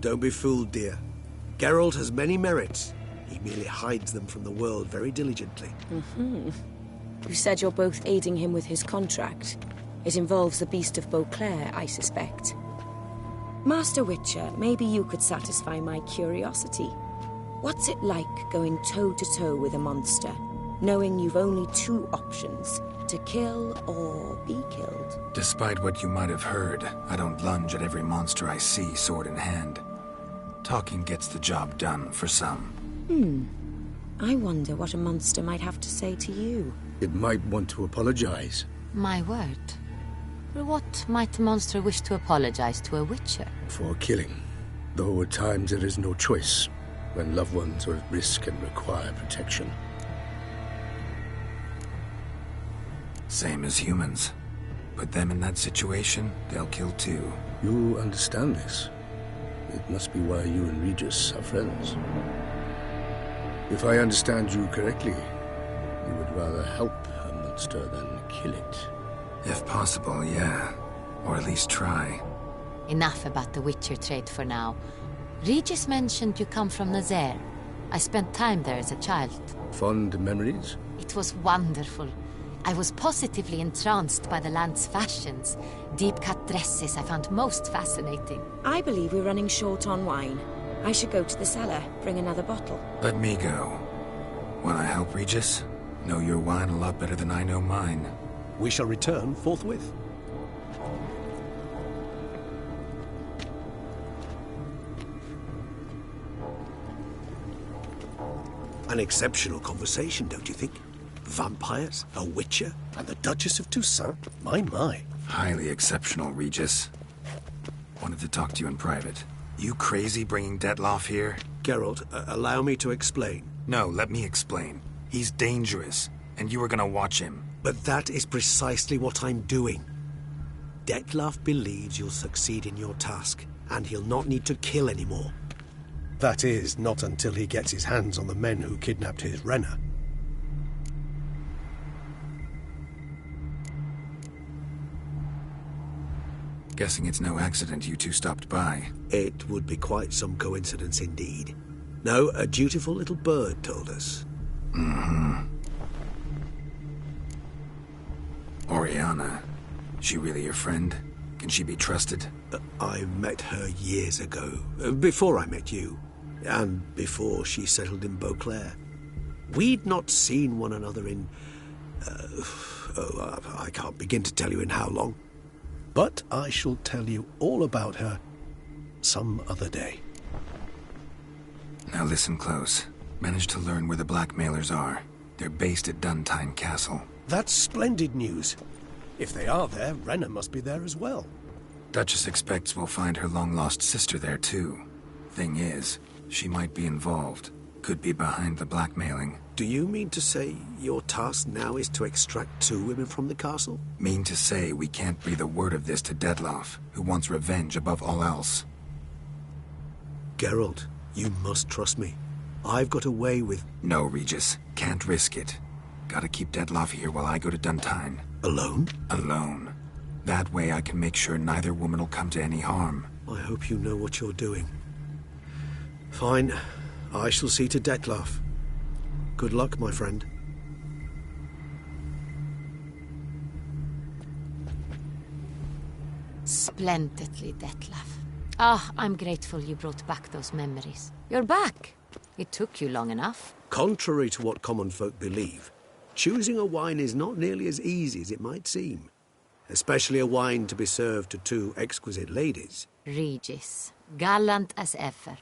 S11: Don't be fooled, dear. Geralt has many merits. He merely hides them from the world very diligently.
S4: You said you're both aiding him with his contract. It involves the Beast of Beauclair, I suspect. Master Witcher, maybe you could satisfy my curiosity. What's it like going toe-to-toe with a monster, knowing you've only 2 options, to kill or be killed?
S3: Despite what you might have heard, I don't lunge at every monster I see sword in hand. Talking gets the job done for some.
S4: I wonder what a monster might have to say to you.
S13: It might want to apologize.
S16: My word. For what might a monster wish to apologize to a witcher?
S13: For killing. Though at times there is no choice, when loved ones are at risk and require protection.
S3: Same as humans. Put them in that situation, they'll kill too.
S13: You understand this. It must be why you and Regis are friends. If I understand you correctly, you would rather help a monster than kill it.
S3: If possible, yeah. Or at least try.
S16: Enough about the Witcher trade for now. Regis mentioned you come from Nazaire. I spent time there as a child.
S13: Fond memories?
S16: It was wonderful. I was positively entranced by the land's fashions. Deep-cut dresses I found most fascinating.
S4: I believe we're running short on wine. I should go to the cellar, bring another bottle.
S3: Let me go. Want to help, Regis? Know your wine a lot better than I know mine.
S12: We shall return forthwith. An exceptional conversation, don't you think? Vampires, a witcher, and the Duchess of Toussaint? My.
S3: Highly exceptional, Regis. Wanted to talk to you in private. You crazy bringing Detloff here?
S12: Geralt, allow me to explain.
S3: No, let me explain. He's dangerous, and you were gonna watch him.
S12: But that is precisely what I'm doing. Detloff believes you'll succeed in your task, and he'll not need to kill anymore. That is, not until he gets his hands on the men who kidnapped his Renna.
S3: Guessing it's no accident you two stopped by.
S12: It would be quite some coincidence indeed. No, a dutiful little bird told us.
S3: Mm-hmm. Oriana. She really your friend? Can she be trusted?
S12: I met her years ago. Before I met you. And before she settled in Beauclair. We'd not seen one another in... I can't begin to tell you in how long. But I shall tell you all about her some other day.
S3: Now listen close. Managed to learn where the blackmailers are. They're based at Duntine Castle.
S12: That's splendid news. If they are there, Renna must be there as well.
S3: Duchess expects we'll find her long-lost sister there, too. Thing is, she might be involved. Could be behind the blackmailing.
S12: Do you mean to say your task now is to extract 2 women from the castle?
S3: Mean to say we can't breathe a word of this to Detloff, who wants revenge above all else.
S12: Geralt, you must trust me. I've got away with...
S3: No, Regis. Can't risk it. Gotta keep Detloff here while I go to Duntine.
S12: Alone?
S3: Alone. That way I can make sure neither woman will come to any harm.
S12: I hope you know what you're doing. Fine. I shall see to Detloff. Good luck, my friend.
S16: Splendidly, Detlaff. Ah, I'm grateful you brought back those memories. You're back. It took you long enough.
S12: Contrary to what common folk believe, choosing a wine is not nearly as easy as it might seem. Especially a wine to be served to 2 exquisite ladies.
S16: Regis, gallant as ever.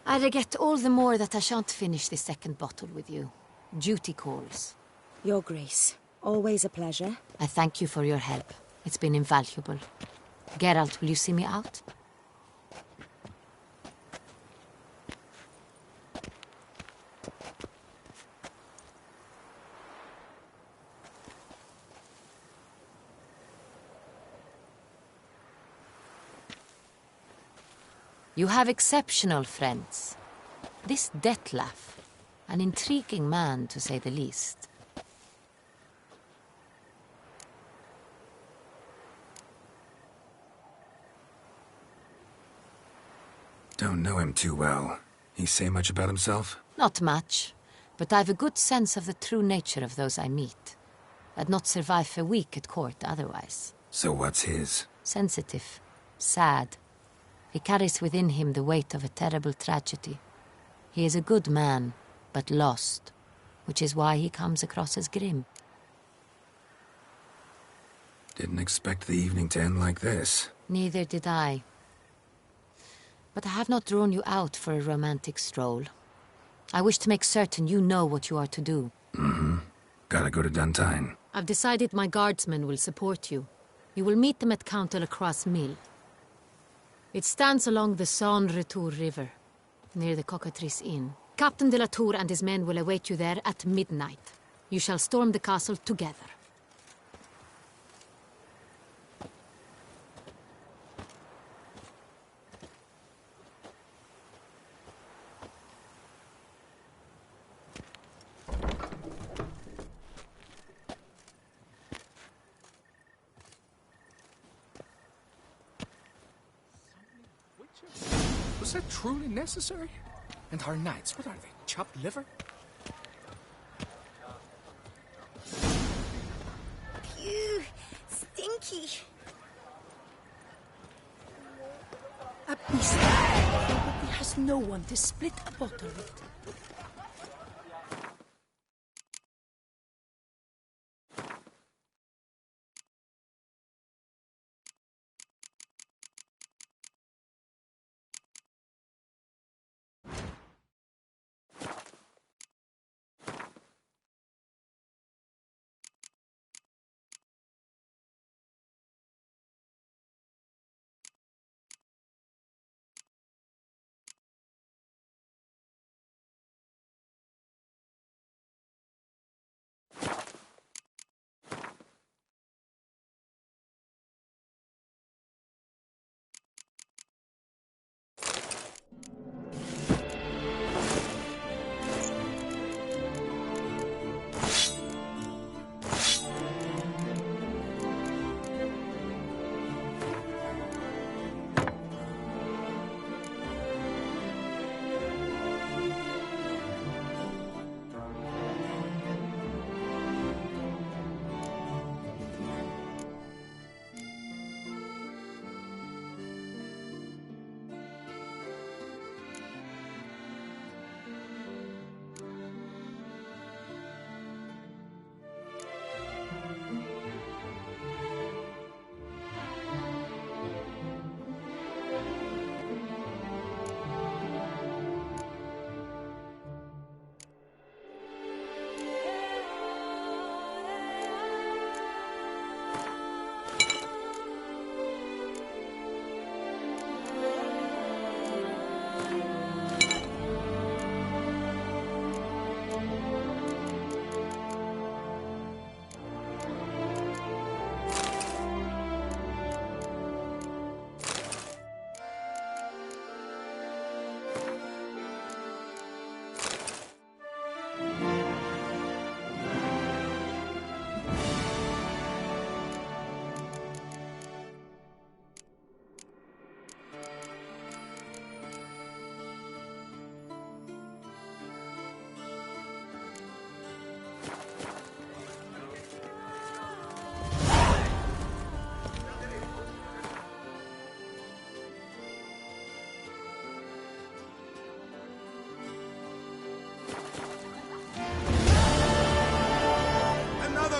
S16: I regret all the more that I shan't finish the second bottle with you. Duty calls.
S4: Your Grace, always a pleasure.
S16: I thank you for your help. It's been invaluable. Geralt, will you see me out? You have exceptional friends. This Detlaff, an intriguing man to say the least.
S3: Don't know him too well. He say much about himself?
S16: Not much, but I've a good sense of the true nature of those I meet. I'd not survive a week at court otherwise.
S3: So what's his?
S16: Sensitive, sad. He carries within him the weight of a terrible tragedy. He is a good man, but lost, which is why he comes across as grim.
S3: Didn't expect the evening to end like this.
S16: Neither did I. But I have not drawn you out for a romantic stroll. I wish to make certain you know what you are to do.
S3: Mm-hmm. Gotta go to Duntine.
S16: I've decided my guardsmen will support you. You will meet them at Count Delacroix' mill. It stands along the Saône-Retour River, near the Cockatrice Inn. Captain de la Tour and his men will await you there at midnight. You shall storm the castle together.
S2: Was that truly necessary? And our knights, what are they? Chopped liver?
S21: Phew, stinky.
S1: A beast probably has no one to split a bottle with.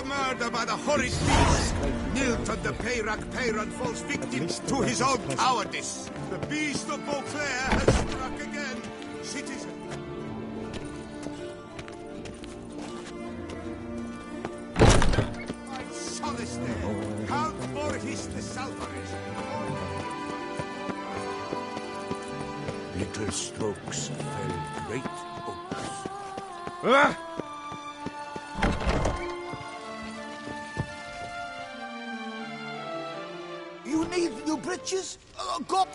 S17: Murder by the horrid beast! Nilton the Peyran falls victim to his own cowardice! The beast of Beauclair has struck again! Citizen! My solace there! Count Borges the Salvarez!
S19: Little strokes fell great oaks.
S17: Ah!
S20: You need new britches? Go!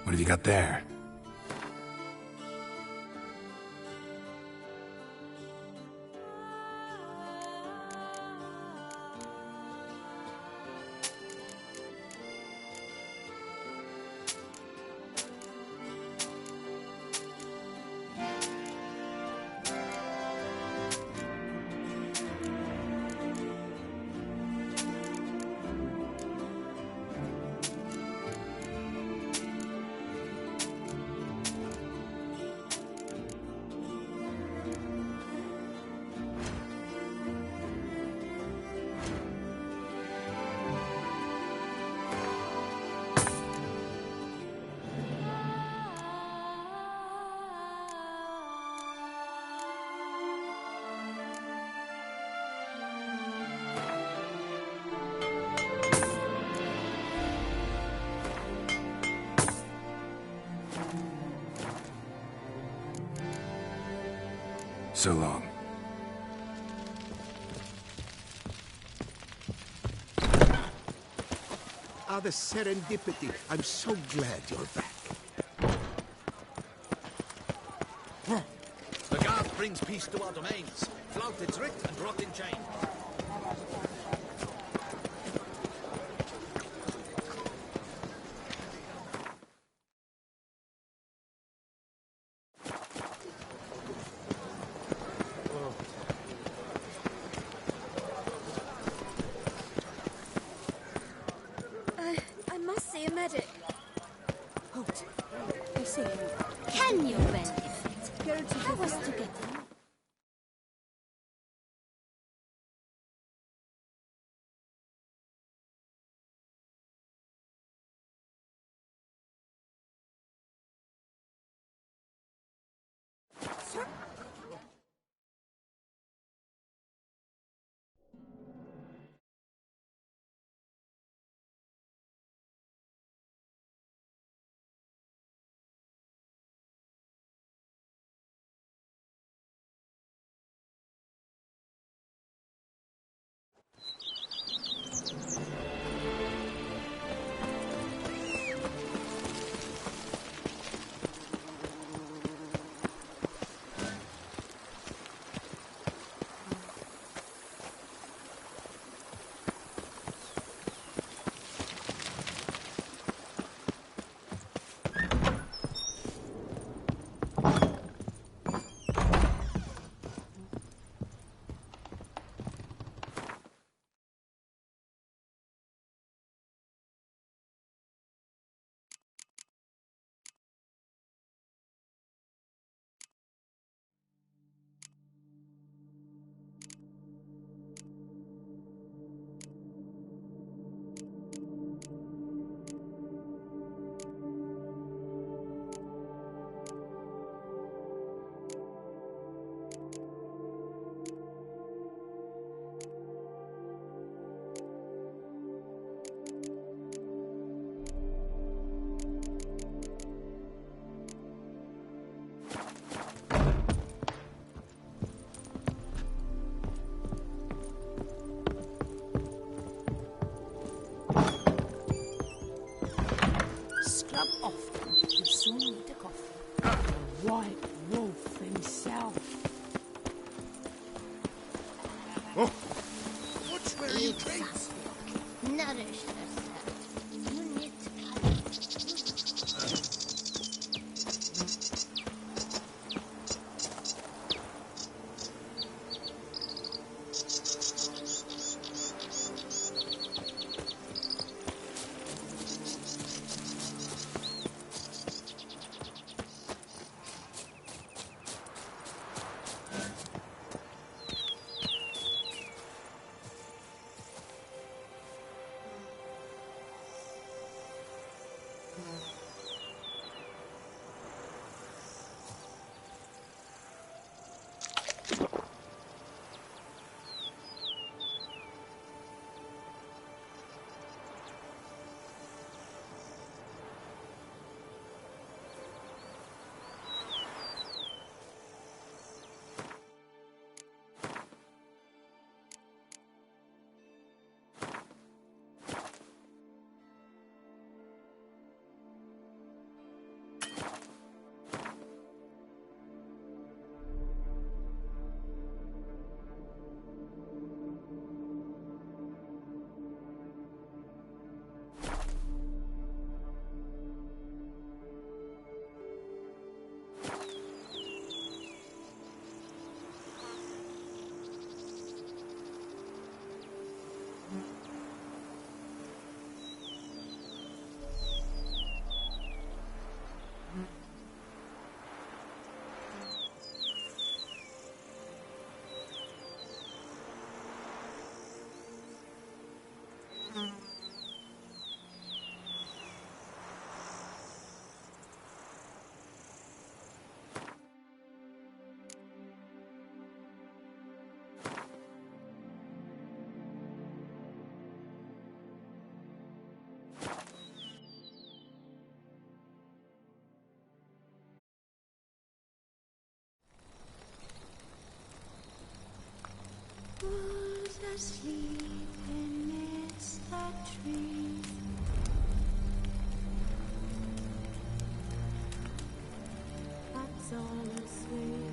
S3: What have you got there? So long.
S17: Ah, the serendipity. I'm so glad you're back.
S10: The guard brings peace to our domains. Flout its writ and rot in chains.
S21: see a medic. Halt. I see you.
S8: Can you benefit?
S21: Go to
S8: How was to get in?
S1: Scrub off. You soon need a coffee. The white wolf himself.
S18: Oh! What's where you traits?
S8: Nourish yourself. You need to
S9: Who's asleep amidst that tree? That's all I say.